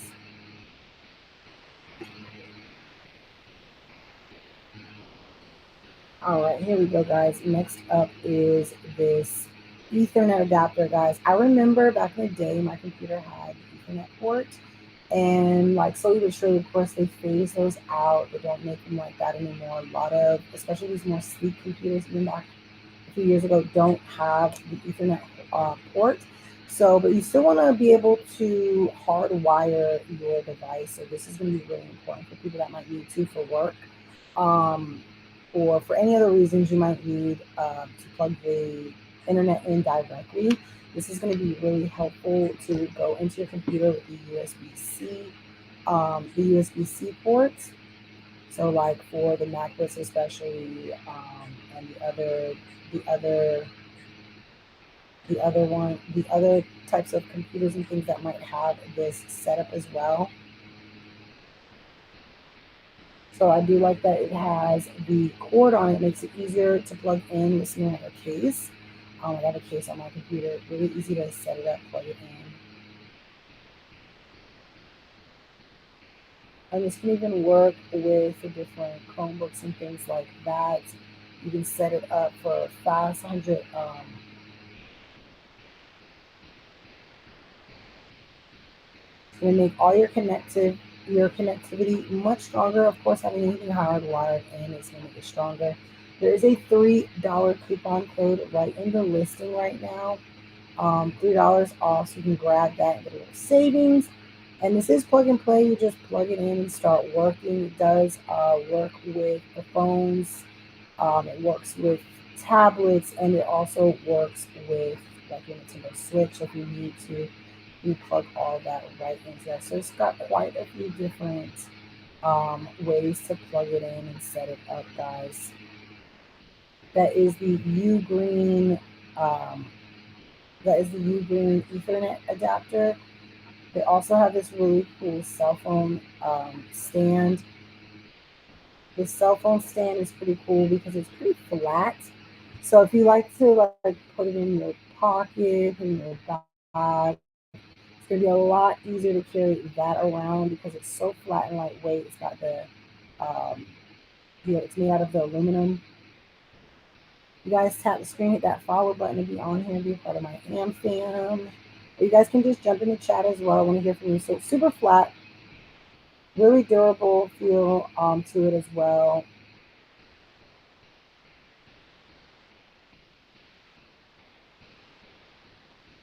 All right, here we go, guys. Next up is this Ethernet adapter, guys. I remember back in the day, my computer had Ethernet port, and like slowly but surely, of course, they phase those out. They don't make them like that anymore. A lot of, especially these more sleek computers, even back a few years ago, don't have the Ethernet port. So, but you still want to be able to hardwire your device. So this is going to be really important for people that might need to for work. Um, or for any other reasons you might need to plug the internet in directly. This is going to be really helpful to go into your computer with the USB-C, the USB-C port. So like for the MacBooks especially, and the other types of computers and things that might have this setup as well. So I do like that it has the cord on it. Makes it easier to plug in with something like a case. I have a case on my computer. Really easy to set it up, plug it in. And this can even work with the different Chromebooks and things like that. You can set it up for fast 100. It's going to make all your connectivity much stronger. Of course, having anything hardwired in is going to make it stronger. There is a $3 coupon code right in the listing right now. $3 off, so you can grab that and get a little savings. And this is plug and play. You just plug it in and start working. It does work with the phones. It works with tablets, and it also works with like your Nintendo Switch if you need to. You plug all that right into that. So it's got quite a few different ways to plug it in and set it up, guys. That is the Ugreen. Um, that is the Ugreen Ethernet adapter. They also have this really cool cell phone stand. This cell phone stand is pretty cool because it's pretty flat. So if you like to like put it in your pocket, in your bag, it's gonna be a lot easier to carry that around because it's so flat and lightweight. It's got the it's made out of the aluminum. You guys tap the screen, hit that follow button to be on here and be a part of my AM fam. Or you guys can just jump in the chat as well. I want to hear from you. So it's super flat, really durable feel to it as well.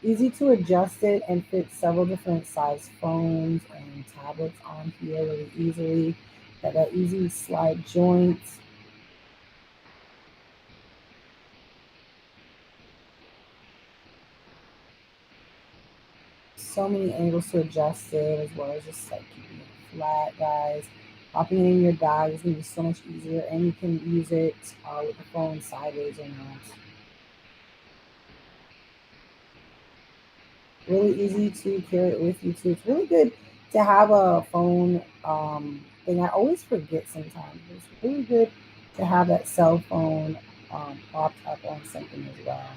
Easy to adjust it and fit several different size phones and tablets on here really easily. Got that easy slide joint. So many angles to adjust it, as well as just like keeping it flat, guys. Popping it in your bag is gonna be so much easier, and you can use it with the phone sideways or not. Really easy to carry it with you too. It's really good to have a phone thing. I always forget sometimes. It's really good to have that cell phone propped up on something as well.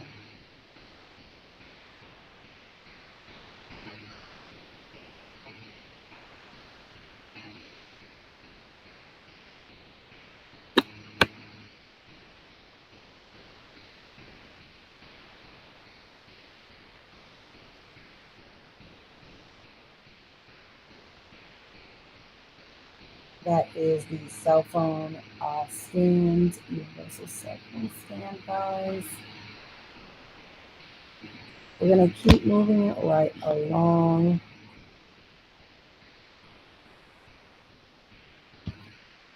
That is the cell phone stand, universal cell phone stand, guys. We're gonna keep moving it right along.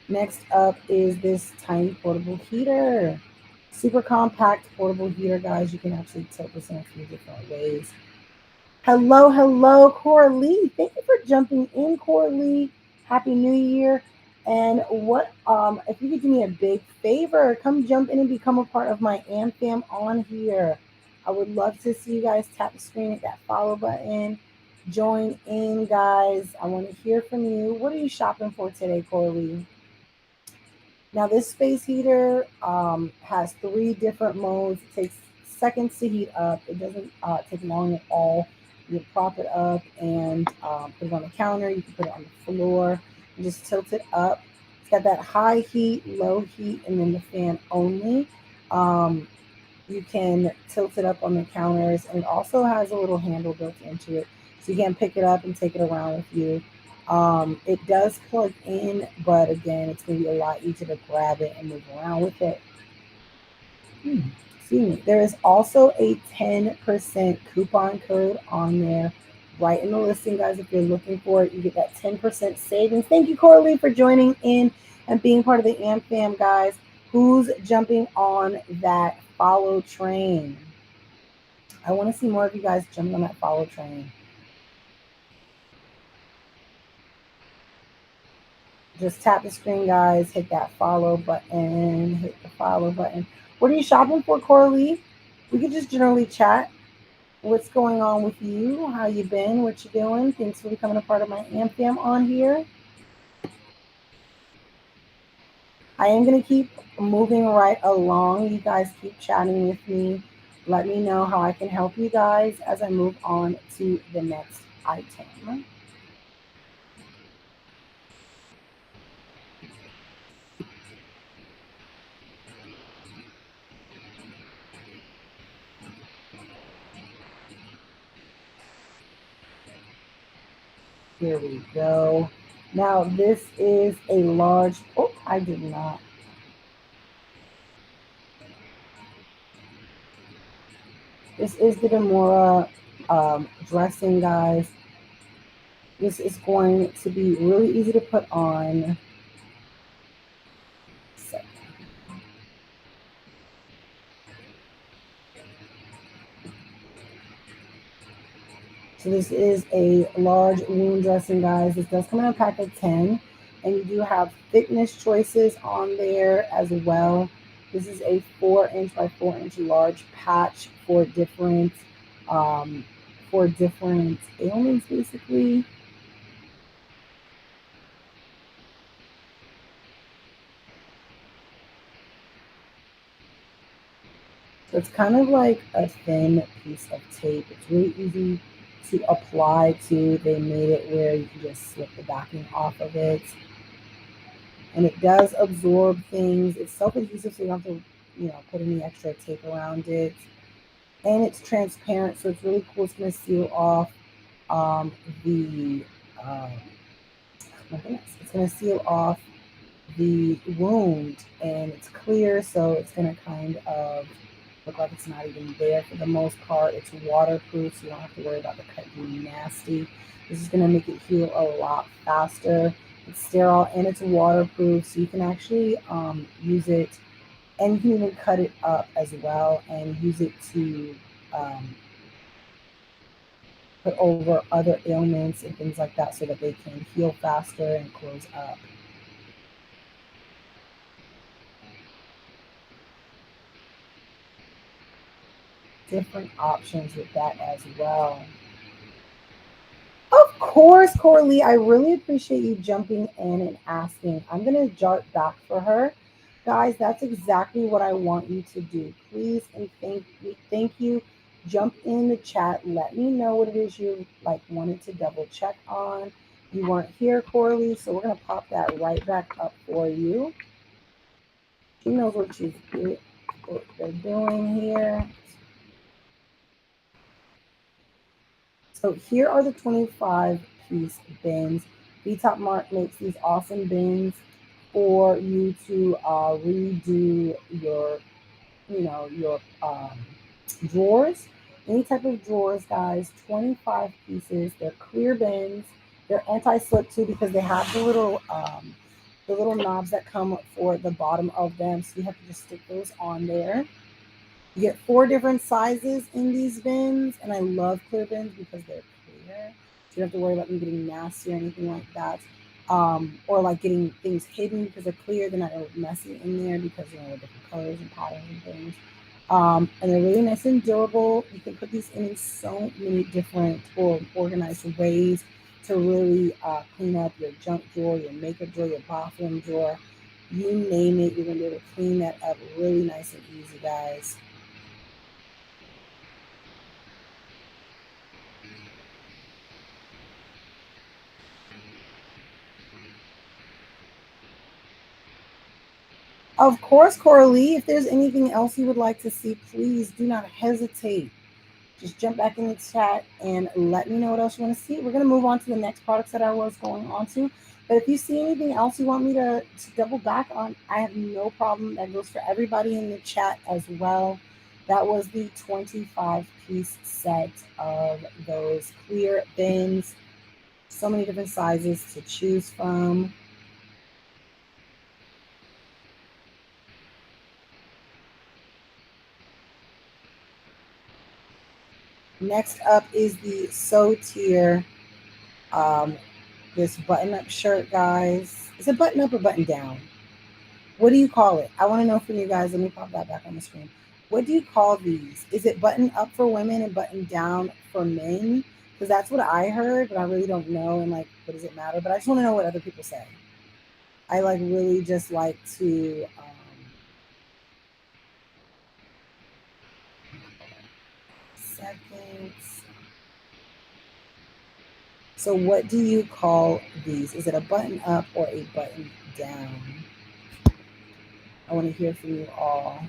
Next up is this tiny portable heater. Super compact portable heater, guys. You can actually tilt this in a few different ways. Hello, hello, Coralie. Thank you for jumping in, Coralie. Happy New Year. And what if you could do me a big favor, come jump in and become a part of my AmFam on here. I would love to see you guys tap the screen, hit that follow button. Join in, guys. I want to hear from you. What are you shopping for today, Coralie? Now, this space heater has three different modes. It takes seconds to heat up. It doesn't take long at all. You prop it up and put it on the counter. You can put it on the floor and just tilt it up. It's got that high heat, low heat, and then the fan only. Um, you can tilt it up on the counters, and it also has a little handle built into it, so you can pick it up and take it around with you. It does plug in, but again, it's going to be a lot easier to grab it and move around with it. Excuse me. There is also a 10% coupon code on there right in the listing, guys. If you're looking for it, you get that 10% savings. Thank you, Coralie, for joining in and being part of the AMP fam, guys. Who's jumping on that follow train? I want to see more of you guys jumping on that follow train. Just tap the screen, guys. Hit that follow button. Hit the follow button. What are you shopping for, Coralie? We could just generally chat. What's going on with you? How you been? What you doing? Thanks for becoming a part of my AMP fam on here. I am going to keep moving right along. You guys keep chatting with me. Let me know how I can help you guys as I move on to the next item. Here we go. Now this is a large, oh, I did not. This is the Demora dressing, guys. This is going to be really easy to put on. So this is a large wound dressing, guys. This does come in a pack of 10, and you do have thickness choices on there as well. This is a 4-inch by 4-inch large patch um, for different ailments, basically. So it's kind of like a thin piece of tape. It's really easy to apply to. They made it where you can just slip the backing off of it. And it does absorb things. It's self-adhesive, so you don't have to, put any extra tape around it. And it's transparent, so it's really cool. It's going to seal off the, my goodness, it's going to seal off the wound, and it's clear, so it's going to kind of look like it's not even there for the most part. It's waterproof, so you don't have to worry about the cut being nasty. This is going to make it heal a lot faster. It's sterile and it's waterproof, so you can actually use it, and you can even cut it up as well and use it to put over other ailments and things like that so that they can heal faster and close up. Different options with that as well. Of course, Coralie, I really appreciate you jumping in and asking. I'm going to jot back for her. Guys, that's exactly what I want you to do. Please and thank you. Jump in the chat. Let me know what it is you wanted to double check on. You weren't here, Coralie, so we're going to pop that right back up for you. She knows what they're doing here. So here are the 25-piece bins. VTop Mark makes these awesome bins for you to redo your drawers. Any type of drawers, guys. 25 pieces. They're clear bins. They're anti-slip too because they have the little knobs that come for the bottom of them. So you have to just stick those on there. You get 4 different sizes in these bins, and I love clear bins because they're clear. So you don't have to worry about them getting nasty or anything like that. Or like getting things hidden because they're clear. They're not messy in there because different colors and patterns and things. And they're really nice and durable. You can put these in so many different or organized ways to really clean up your junk drawer, your makeup drawer, your bathroom drawer. You name it, you're going to be able to clean that up really nice and easy, guys. Of course, Coralie, if there's anything else you would like to see, please do not hesitate. Just jump back in the chat and let me know what else you want to see. We're going to move on to the next products that I was going on to. But if you see anything else you want me to double back on, I have no problem. That goes for everybody in the chat as well. That was the 25-piece set of those clear bins. So many different sizes to choose from. Next up is the Sotier, this button-up shirt, guys. Is it button up or button down? What do you call it? I want to know from you guys. Let me pop that back on the screen. What do you call these? Is it button up for women and button down for men? Because that's what I heard, but I really don't know. And like, what does it matter? But I just want to know what other people say. I like really just like to seconds. So what do you call these? Is it a button up or a button down? I want to hear from you all.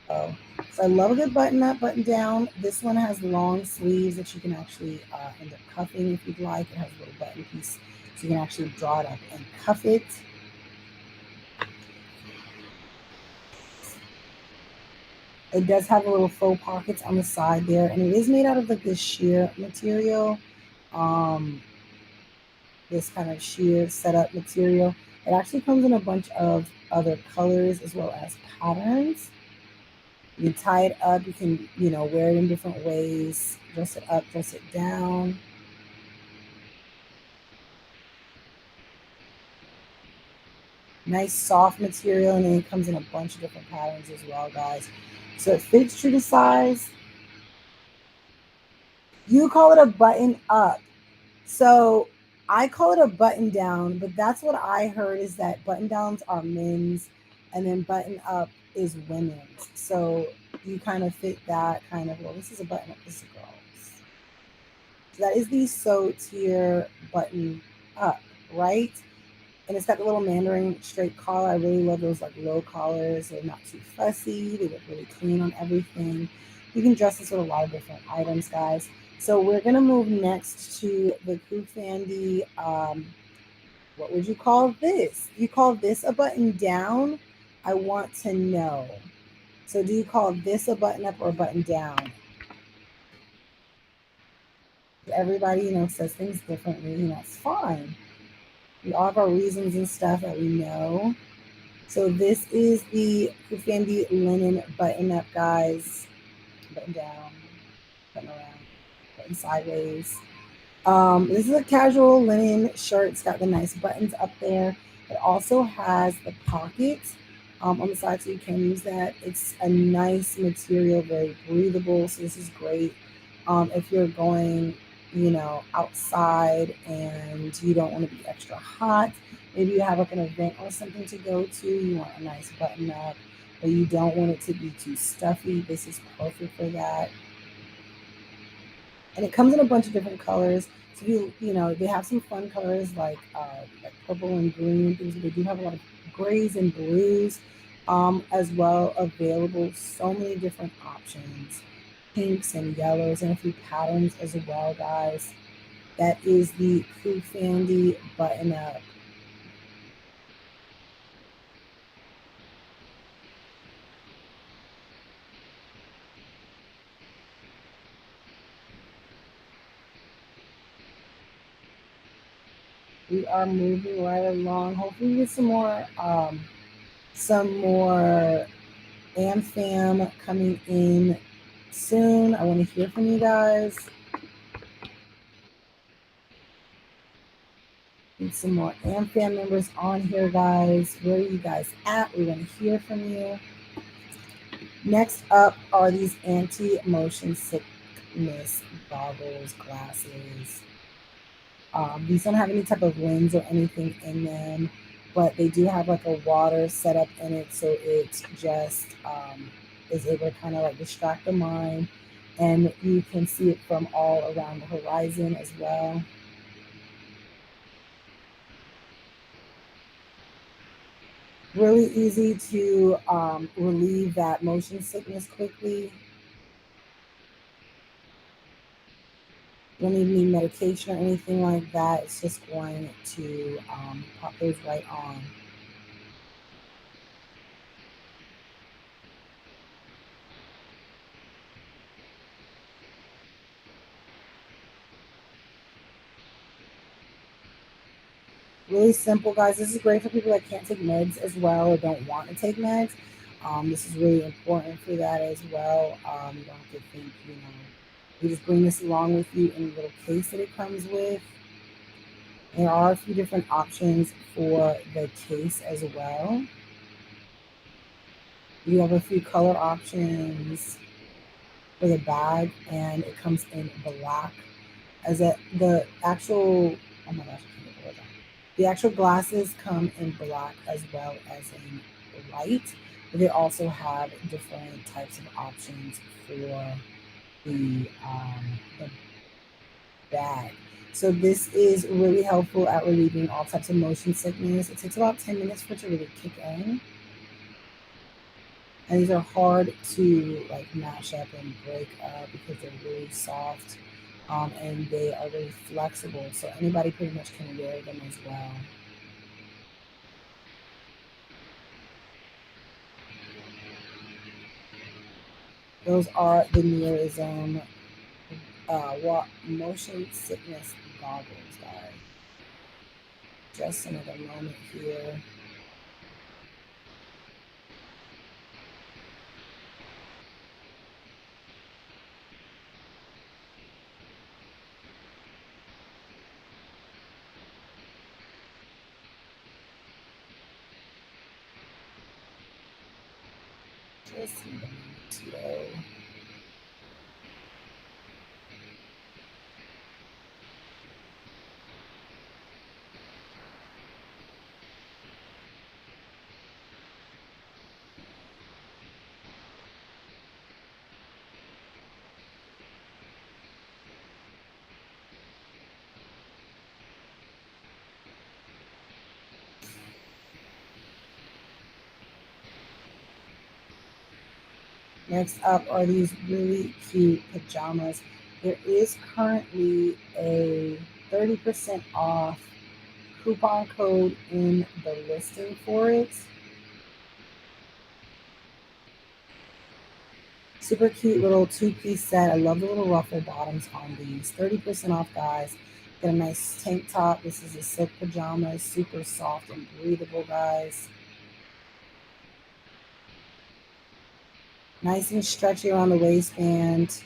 Oh, so I love a good button up, button down. This one has long sleeves that you can actually end up cuffing if you'd like. It has a little button piece, so you can actually draw it up and cuff it. It does have a little faux pockets on the side there, and it is made out of like this sheer material, this kind of sheer setup material. It actually comes in a bunch of other colors as well as patterns. You can tie it up, you can, wear it in different ways, dress it up, dress it down. Nice soft material, and then it comes in a bunch of different patterns as well, guys. So it fits true to size. You call it a button up. So I call it a button down, but that's what I heard, is that button downs are men's and then button up is women's. So you kind of fit that kind of, well, this is a button up, this is a girl's. So that is the Sotier button up, right? And it's got the little Mandarin straight collar. I really love those like low collars. They're not too fussy. They look really clean on everything. You can dress this with a lot of different items, guys. So we're gonna move next to the Kufandi. What would you call this? You call this a button down? I want to know. So do you call this a button up or a button down? Everybody, says things differently. It's fine. We all have our reasons and stuff that we know. So this is the Kufandi linen button up, guys. Button down, button around, button sideways. This is a casual linen shirt. It's got the nice buttons up there. It also has the pockets on the side, so you can use that. It's a nice material, very breathable. So this is great if you're going, outside and you don't want to be extra hot. Maybe you have like an event or something to go to. You want a nice button up, but you don't want it to be too stuffy. This is perfect for that. And it comes in a bunch of different colors. So they have some fun colors like purple and green things. They do have a lot of grays and blues as well available. So many different options, pinks and yellows, and a few patterns as well, guys. That is the Kufandi button up. We are moving right along. Hopefully we get some more AmFam coming in soon. I want to hear from you guys. Need some more AmFam members on here, guys. Where are you guys at? We want to hear from you. Next up are these anti-motion sickness goggles, glasses. These don't have any type of lens or anything in them, but they do have like a water setup in it, so it just is able to kind of like distract the mind, and you can see it from all around the horizon as well. Really easy to relieve that motion sickness quickly. You don't even need medication or anything like that. It's just going to pop those right on. Really simple, guys. This is great for people that can't take meds as well or don't want to take meds. This is really important for that as well. You don't have to think, you just bring this along with you in the little case that it comes with. There are a few different options for the case as well. You have a few color options for the bag, and it comes in black as the actual, oh my gosh, I can't remember that. The actual glasses come in black as well as in white, but they also have different types of options for the bag. So this is really helpful at relieving all types of motion sickness. It takes about 10 minutes for it to really kick in. And these are hard to like mash up and break up because they're really soft, and they are really flexible. So anybody pretty much can wear them as well. Those are the Nearism motion sickness goggles, guys. Just another moment here. Just another moment here. Next up are these really cute pajamas. There is currently a 30% off coupon code in the listing for it. Super cute little two-piece set. I love the little ruffle bottoms on these. 30% off, guys. Get a nice tank top. This is a silk pajama. Super soft and breathable, guys. Nice and stretchy around the waistband.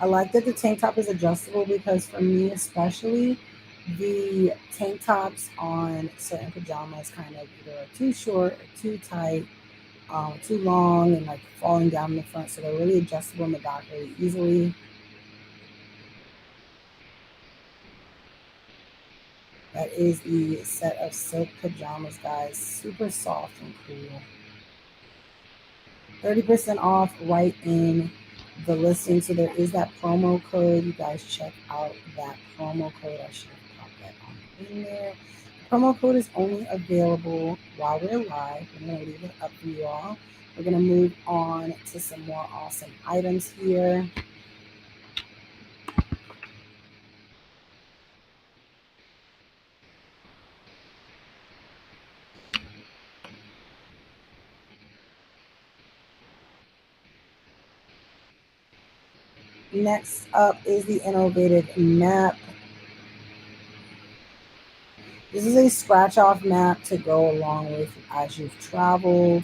I like that the tank top is adjustable because for me especially, the tank tops on certain pajamas kind of either are too short or too tight, too long and like falling down in the front. So they're really adjustable in the back really easily. That is the set of silk pajamas, guys. Super soft and cool. 30% off right in the listing. So there is that promo code. You guys check out that promo code. I should have popped that on in there. The promo code is only available while we're live. I'm going to leave it up for you all. We're going to move on to some more awesome items here. Next up is the innovative map. This is a scratch off map to go along with as you've traveled.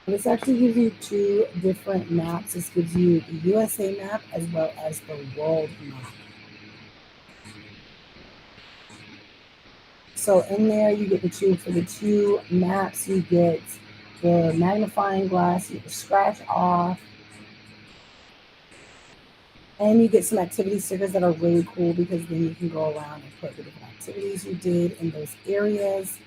This actually gives you two different maps. This gives you the USA map as well as the world map. So in there you get for the two maps, you get the magnifying glass, you get the scratch off, and you get some activity stickers that are really cool because then you can go around and put the different activities you did in those areas.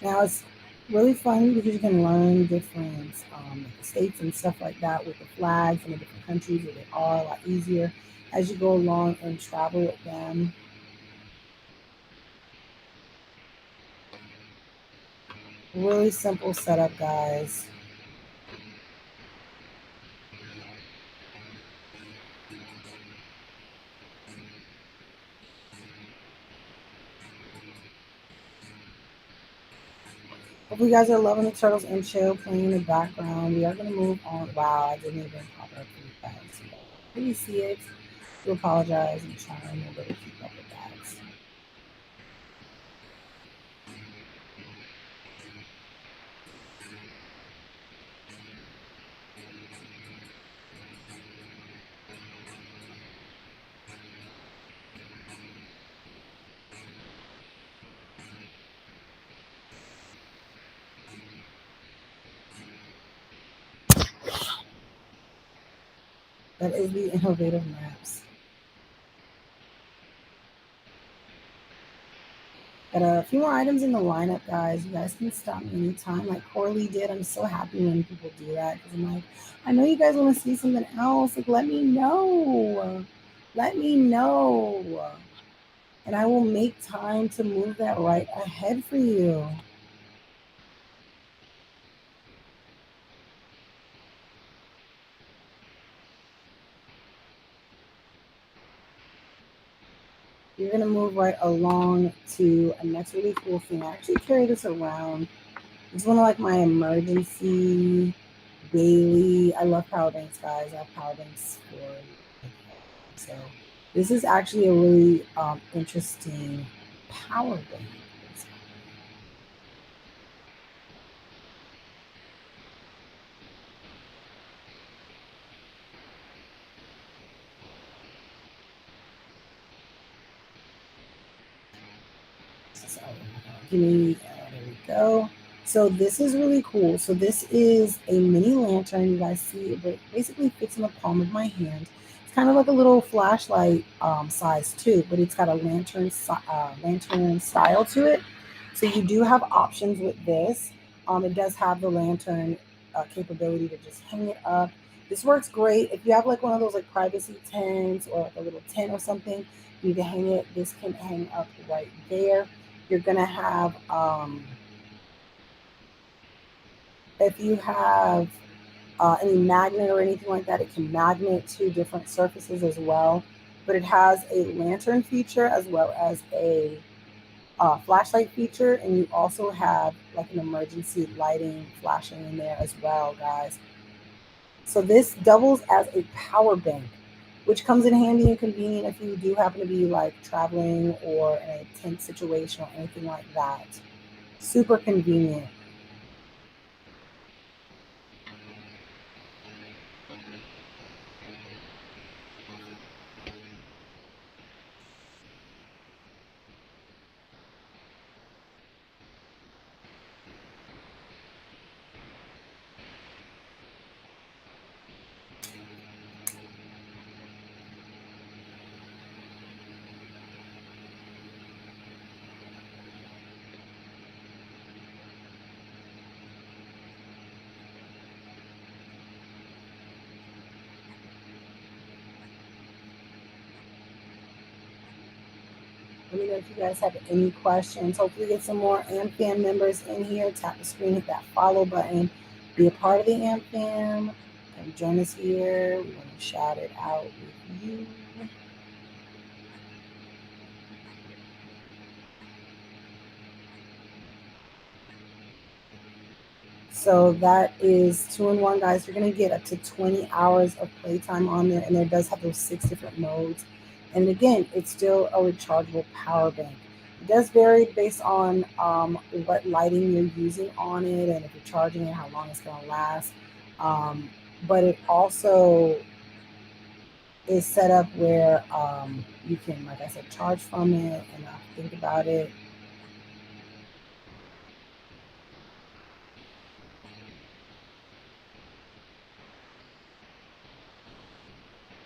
Now it's really fun because you can learn different states and stuff like that with the flags and the different countries where they are a lot easier as you go along and travel with them. Really simple setup, guys. Hope you guys are loving the Turtles and Chill playing in the background. We are going to move on. Wow, I didn't even pop up for you guys. Can you see it? I do apologize. I'm trying to remember to keep up with that. That is the innovative maps. Got a few more items in the lineup, guys. You guys can stop me anytime, like Corley did. I'm so happy when people do that because I'm like, I know you guys want to see something else. Like, let me know. Let me know. And I will make time to move that right ahead for you. You're going to move right along to a next really cool thing. I actually carry this around. It's one of like my emergency daily. I love power banks, guys. I have power banks for so this is actually a really interesting power bank. So give me there we go. So this is really cool. So this is a mini lantern. You guys see it, but it basically fits in the palm of my hand. It's kind of like a little flashlight size too, but it's got a lantern style to it. So you do have options with this. It does have the lantern capability to just hang it up. This works great if you have like one of those like privacy tents or like a little tent or something. You can hang it. This can hang up right there. You're gonna have if you have any magnet or anything like that, it can magnet to different surfaces as well. But it has a lantern feature as well as a flashlight feature, and you also have like an emergency lighting flashing in there as well, guys. So this doubles as a power bank, which comes in handy and convenient if you do happen to be like traveling or in a tent situation or anything like that. Super convenient. Let me know if you guys have any questions. Hopefully, get some more AmFam members in here. Tap the screen, hit that follow button, be a part of the AmFam. Come join us here. We want to shout it out with you. So that is 2-in-1, guys. You're gonna get up to 20 hours of playtime on there, and there does have those 6 different modes. And again, it's still a rechargeable power bank. It does vary based on what lighting you're using on it, and if you're charging it, how long it's gonna last. Um, but it also is set up where you can, like I said, charge from it and not think about it.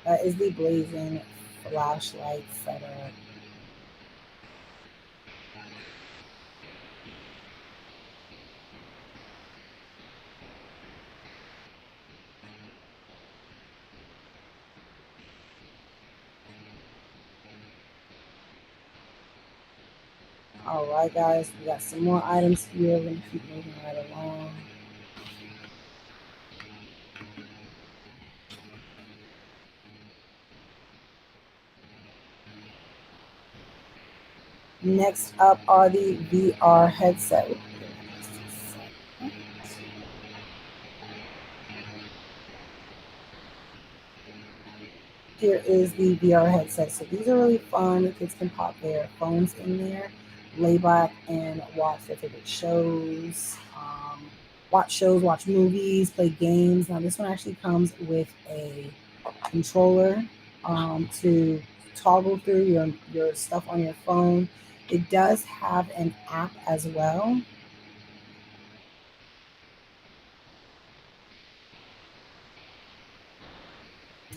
That is the Blazing flashlight setup. All right, guys, we got some more items here. We're gonna keep moving right along. Next up are the VR headset. Here is the VR headset. So these are really fun. The kids can pop their phones in there, lay back and watch their favorite shows, watch shows, watch movies, play games. Now this one actually comes with a controller to toggle through your stuff on your phone. It does have an app as well.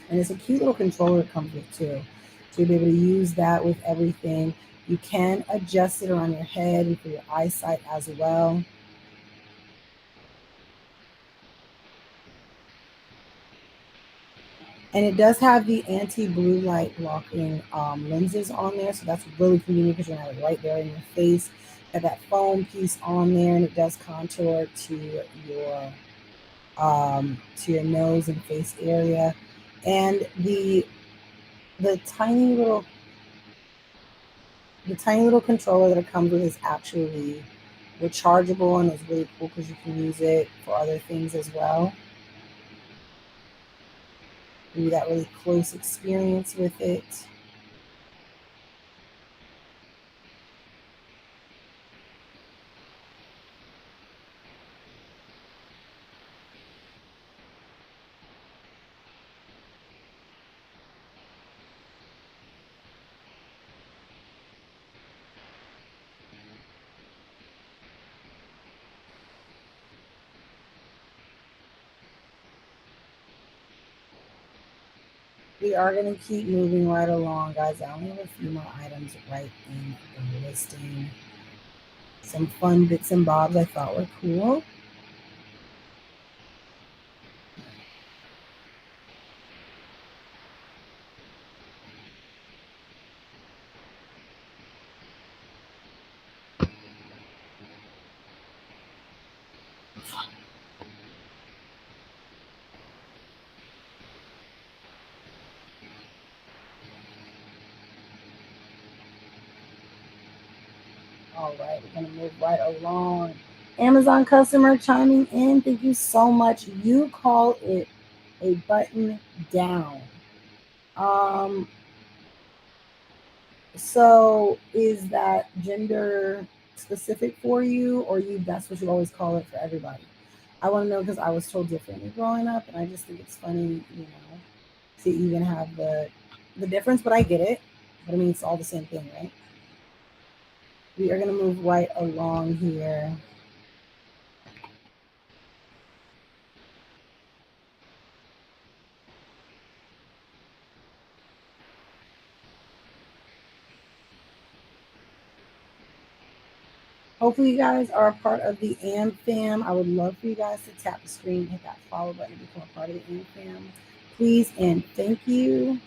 And it's a cute little controller it comes with too. So you'll be able to use that with everything. You can adjust it around your head and for your eyesight as well. And it does have the anti-blue light blocking lenses on there. So that's really convenient because you're gonna have it right there in your face. Got that foam piece on there and it does contour to your nose and face area. And the tiny little controller that it comes with is actually rechargeable and is really cool because you can use it for other things as well. Maybe that really close experience with it. We are going to keep moving right along, guys. I only have a few more items right in the listing. Some fun bits and bobs I thought were cool. All right, we're going to move right along. Amazon customer chiming in. Thank you so much. You call it a button down. Um, so is that gender specific for you, or you that's what you always call it for everybody? I want to know because I was told differently growing up, and I just think it's funny, to even have the difference. But I get it. But I mean, it's all the same thing, right? We are gonna move right along here. Hopefully, you guys are a part of the AM fam. I would love for you guys to tap the screen, hit that follow button to become a part of the AM fam. Please and thank you.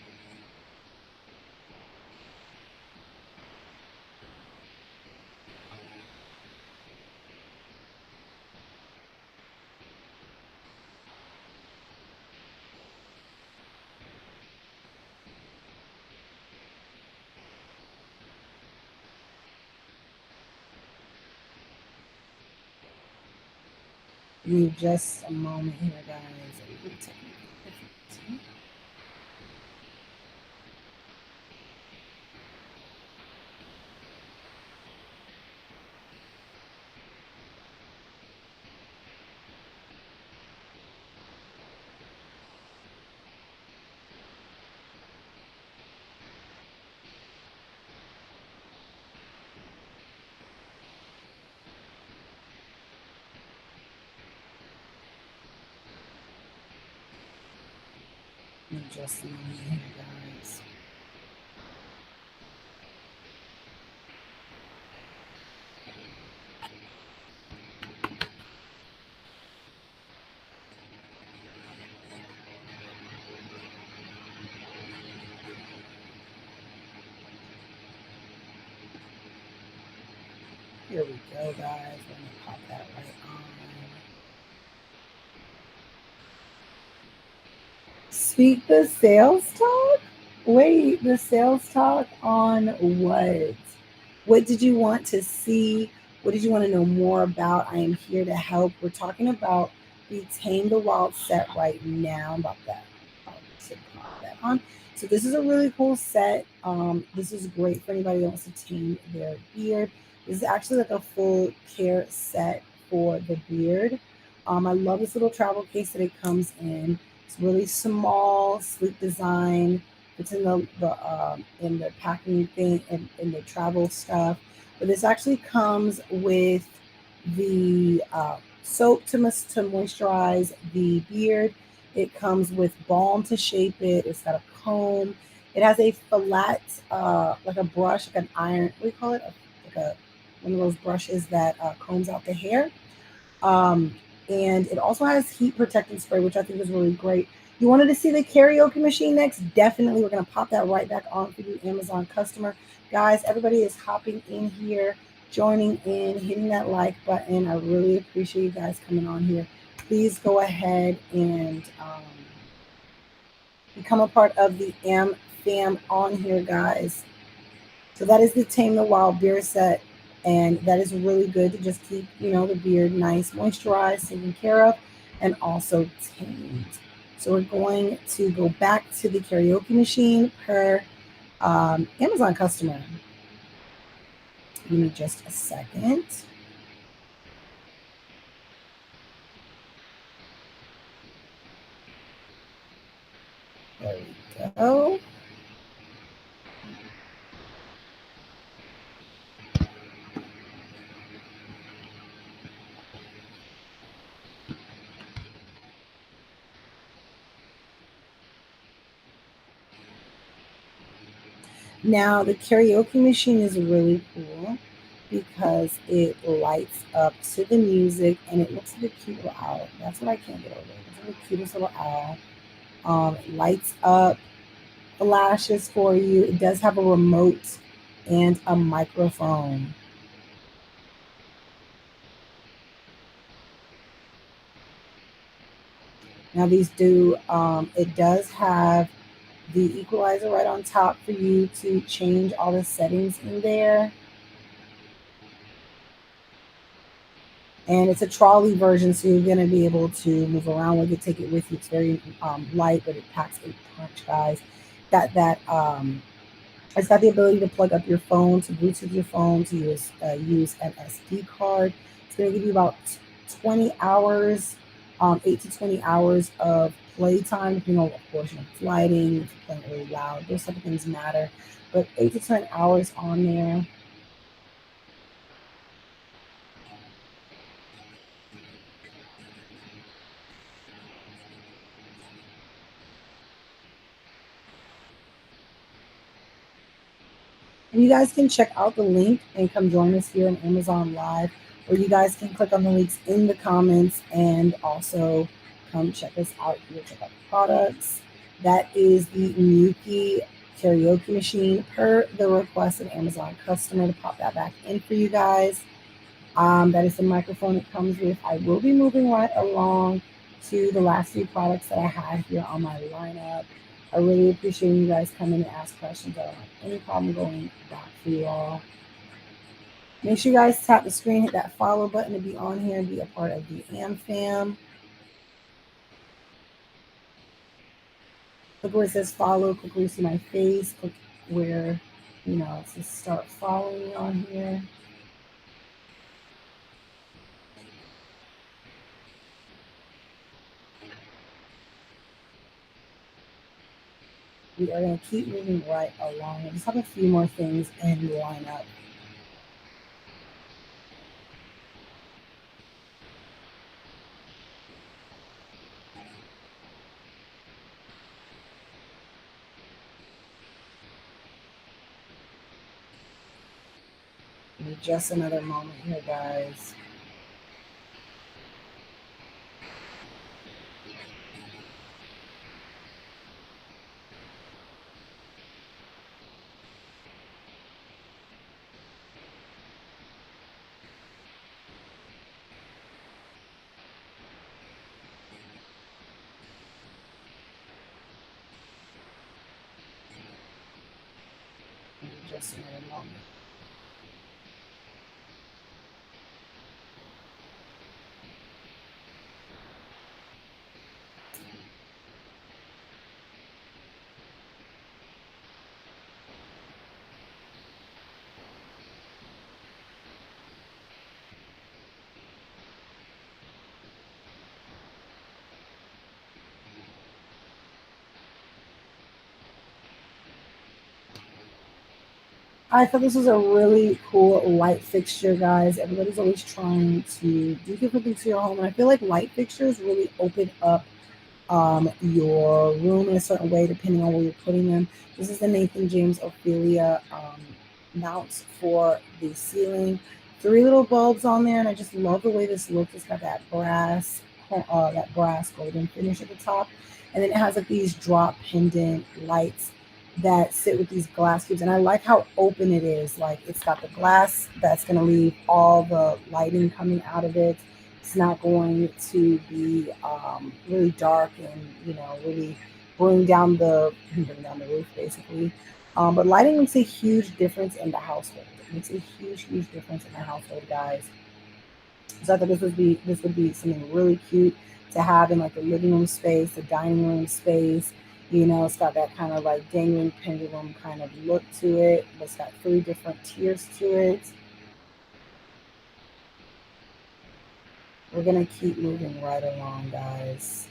Give me just a moment here, guys. Just a moment here, guys. Here we go, guys. We're gonna pop that right on. Speak the sales talk? Wait, the sales talk on what? What did you want to see? What did you want to know more about? I am here to help. We're talking about the Tame the Wild set right now. About that. To pop that on. So this is a really cool set. This is great for anybody who wants to tame their beard. This is actually like a full care set for the beard. I love this little travel case that it comes in. It's really small, sleek design. It's in the packing thing and in the travel stuff. But this actually comes with the soap to moisturize the beard. It comes with balm to shape it. It's got a comb. It has a flat, like a brush, like an iron. What do you call it? Like a one of those brushes that combs out the hair. Um, and it also has heat protectant spray, which I think is really great. You wanted to see the karaoke machine next? Definitely. We're going to pop that right back on for you, Amazon customer. Guys, everybody is hopping in here, joining in, hitting that like button. I really appreciate you guys coming on here. Please go ahead and become a part of the Am Fam on here, guys. So that is the Tame the Wild beard set. And that is really good to just keep, the beard nice, moisturized, taken care of, and also tamed. So we're going to go back to the karaoke machine per Amazon customer. Give me just a second. There we go. Now, the karaoke machine is really cool because it lights up to the music and it looks like a cute little owl. That's what I can't get over. It's like the cutest little owl. It lights up, flashes for you. It does have a remote and a microphone. Now, it does have the equalizer right on top for you to change all the settings in there. And it's a trolley version, so you're going to be able to move around with it, take it with you. It's very light, but it packs a punch, guys. It's got the ability to plug up your phone, to Bluetooth your phone, to use an SD card. It's going to give you about 20 hours, 8 to 20 hours of playtime. Of course, it's lighting, it's playing really loud. Those type of things matter. But 8 to 10 hours on there. And you guys can check out the link and come join us here on Amazon Live, or you guys can click on the links in the comments and also come check us out here, check out the products. That is the Nuki karaoke machine per the request of Amazon customer to pop that back in for you guys. That is the microphone it comes with. I will be moving right along to the last few products that I have here on my lineup. I really appreciate you guys coming to ask questions. I don't have any problem going back for you all. Make sure you guys tap the screen, hit that follow button to be on here and be a part of the AmFam. Look where it says follow, click where you see my face, click where, it says start following me on here. We are going to keep moving right along. I just have a few more things in the lineup. Give me just another moment here, guys. just another moment. I thought this was a really cool light fixture, guys. Everybody's always trying to do different things to your home, and I feel like light fixtures really open up your room in a certain way depending on where you're putting them. This is the Nathan James Ophelia mounts for the ceiling. Three little bulbs on there, and I just love the way this looks. It's got that brass golden finish at the top, and then it has like these drop pendant lights that sit with these glass cubes. And I like how open it is. Like it's got the glass that's going to leave all the lighting coming out of it. It's not going to be really dark and really bring down the roof basically. But lighting makes a huge difference in the household. It makes a huge difference in the household, guys. So I thought this would be something really cute to have in like the living room space, the dining room space. It's got that kind of like dangling pendulum kind of look to it. It's got three different tiers to it. We're gonna keep moving right along, guys.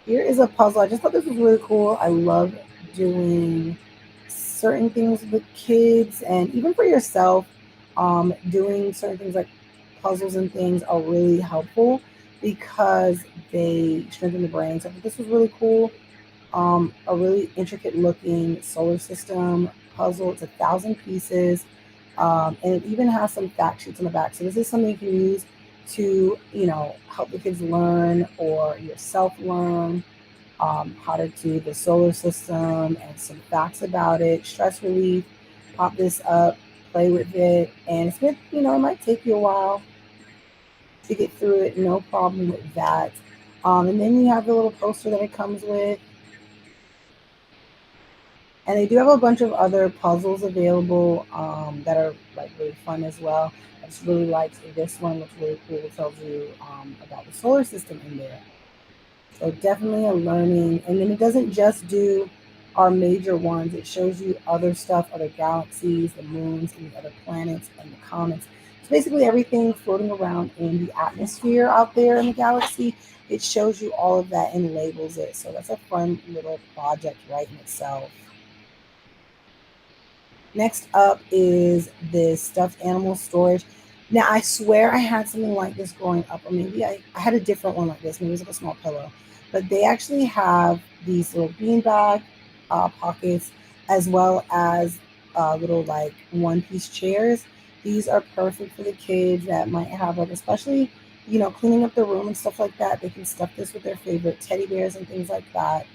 Here is a puzzle. I just thought this was really cool. I love doing certain things with kids and even for yourself. Doing certain things like puzzles and things are really helpful because they strengthen the brain. So I think this was really cool. A really intricate looking solar system puzzle. It's 1,000 pieces. And it even has some fact sheets on the back. So this is something you can use to, help the kids learn or yourself learn how to do the solar system and some facts about it, stress relief. Pop this up, play with it, and it's good. It might take you a while to get through it. No problem with that. And then you have the little poster that it comes with. And they do have a bunch of other puzzles available that are like really fun as well. I just really liked this one, which really cool. It tells you about the solar system in there. So definitely a learning. And then it doesn't just do our major ones. It shows you other stuff, other galaxies, the moons, and the other planets, and the comets. So basically everything floating around in the atmosphere out there in the galaxy. It shows you all of that and labels it. So that's a fun little project right in itself. Next up is this stuffed animal storage. Now, I swear I had something like this growing up, or maybe I had a different one like this. Maybe it was like a small pillow. But they actually have these little beanbag pockets as well as little like one-piece chairs. These are perfect for the kids that might have like, especially, cleaning up the room and stuff like that. They can stuff this with their favorite teddy bears and things like that,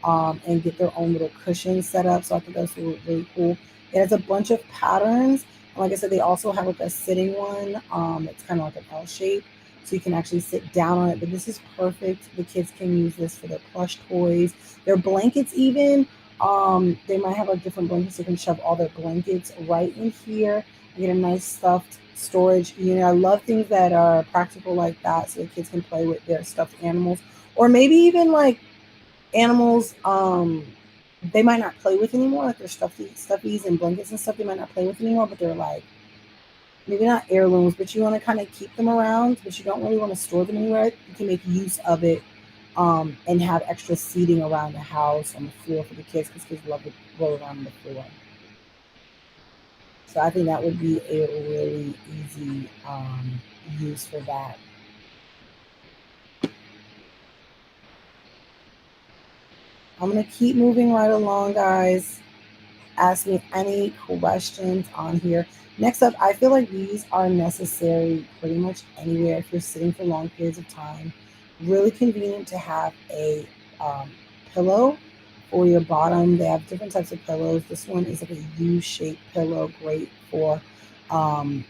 and get their own little cushions set up. So I think that's really, really cool. It has a bunch of patterns. And like I said, they also have like a sitting one. It's kind of like an L shape. So you can actually sit down on it. But this is perfect. The kids can use this for their plush toys, their blankets even. They might have like different blankets. You can shove all their blankets right in here. You get a nice stuffed storage unit. I love things that are practical like that so the kids can play with their stuffed animals. Or maybe even like animals they might not play with anymore, like their stuffies and blankets and stuff they might not play with anymore, but they're like maybe not heirlooms, but you want to kind of keep them around, but you don't really want to store them anywhere. You can make use of it and have extra seating around the house on the floor for the kids because kids love to roll around on the floor. So I think that would be a really easy use for that. I'm gonna keep moving right along, guys. Ask me any questions on here. Next up, I feel like these are necessary pretty much anywhere if you're sitting for long periods of time. Really convenient to have a um, pillow for your bottom. They have different types of pillows. This one is like a U-shaped pillow, um,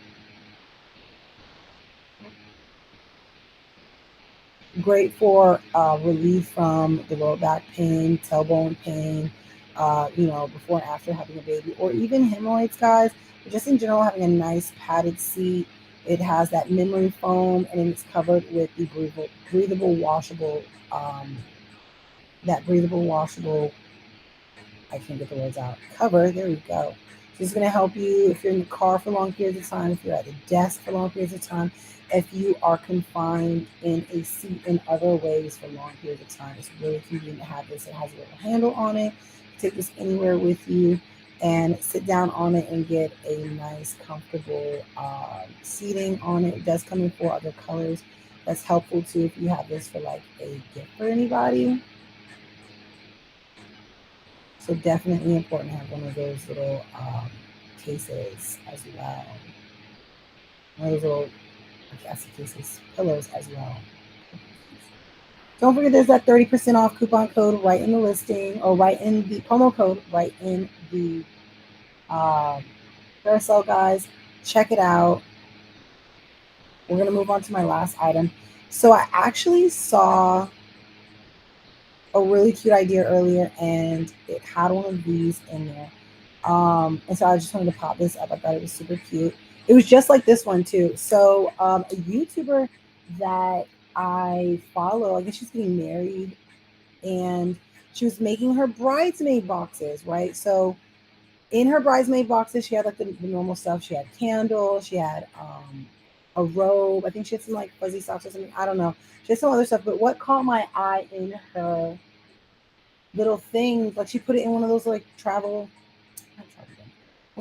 great for relief from the lower back pain, tailbone pain. before and after having a baby, or even hemorrhoids, guys, but just in general, having a nice padded seat. It has that memory foam, and it's covered with the breathable washable, that breathable washable, I can't get the words out, cover. There we go. So it's going to help you if you're in the car for long periods of time, if you're at the desk for long periods of time, if you are confined in a seat in other ways for long periods of time. It's really convenient to have this. It has a little handle on it. Take this anywhere with you and sit down on it and get a nice, comfortable seating on it. It does come in 4 other colors. That's helpful too if you have this for like a gift for anybody. So definitely important to have one of those little cases as well. One of those little, I say cases, pillows as well. Don't forget there's that 30% off coupon code right in the listing, or right in the promo code, right in the carousel, guys. Check it out. We're going to move on to my last item. So I actually saw a really cute idea earlier, and it had one of these in there. And so I just wanted to pop this up. I thought it was super cute. It was just like this one too. So a YouTuber that I follow, I guess she's getting married, and she was making her bridesmaid boxes, right? So in her bridesmaid boxes, she had like the normal stuff. She had candles, she had a robe. I think she had some like fuzzy socks or something. I don't know. She had some other stuff. But what caught my eye in her little thing, like she put it in one of those like one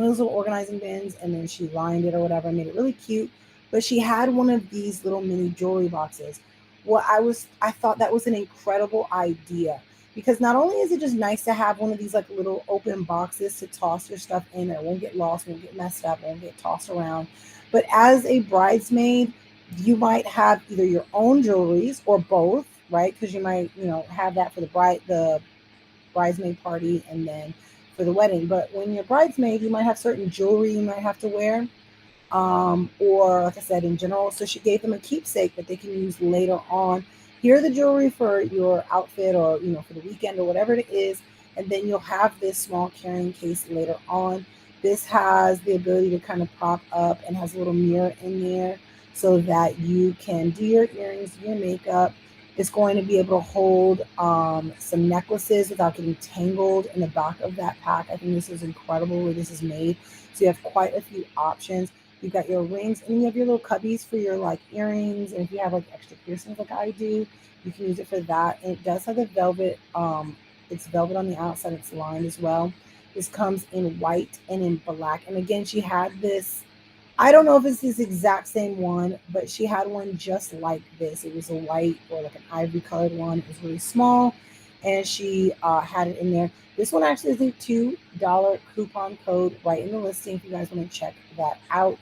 of those little organizing bins, and then she lined it or whatever, made it really cute. But she had one of these little mini jewelry boxes. I thought that was an incredible idea, because not only is it just nice to have one of these like little open boxes to toss your stuff in that won't get lost, won't get messed up, won't get tossed around, but as a bridesmaid, you might have either your own jewelries or both, right? Because you might, have that for the bridesmaid party and then for the wedding. But when you're bridesmaid, you might have certain jewelry you might have to wear, or like I said, in general. So she gave them a keepsake that they can use later on. Here, the jewelry for your outfit, or for the weekend or whatever it is, and then you'll have this small carrying case later on. This has the ability to kind of pop up and has a little mirror in there so that you can do your earrings, your makeup. It's going to be able to hold some necklaces without getting tangled in the back of that pack. I think this is incredible where this is made. So you have quite a few options. You've got your rings, and you have your little cubbies for your like earrings. And if you have like extra piercings like I do, you can use it for that. And it does have the velvet. It's velvet on the outside. It's lined as well. This comes in white and in black. And again, she had this. I don't know if it's this exact same one, but she had one just like this. It was a white or like an ivory colored one. It was really small, and she had it in there. This one actually is a $2 coupon code right in the listing if you guys want to check that out.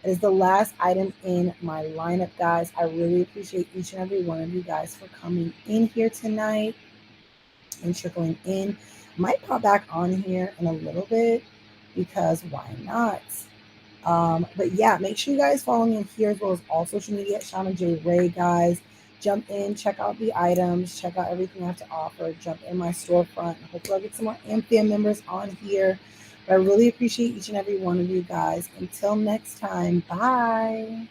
That is the last item in my lineup, guys. I really appreciate each and every one of you guys for coming in here tonight and trickling in. Might pop back on here in a little bit, because why not? But yeah, make sure you guys follow me on here as well as all social media at Shauna J. Ray, guys. Jump in, check out the items, check out everything I have to offer, jump in my storefront. Hopefully I'll get some more Amphia members on here. But I really appreciate each and every one of you guys. Until next time, bye.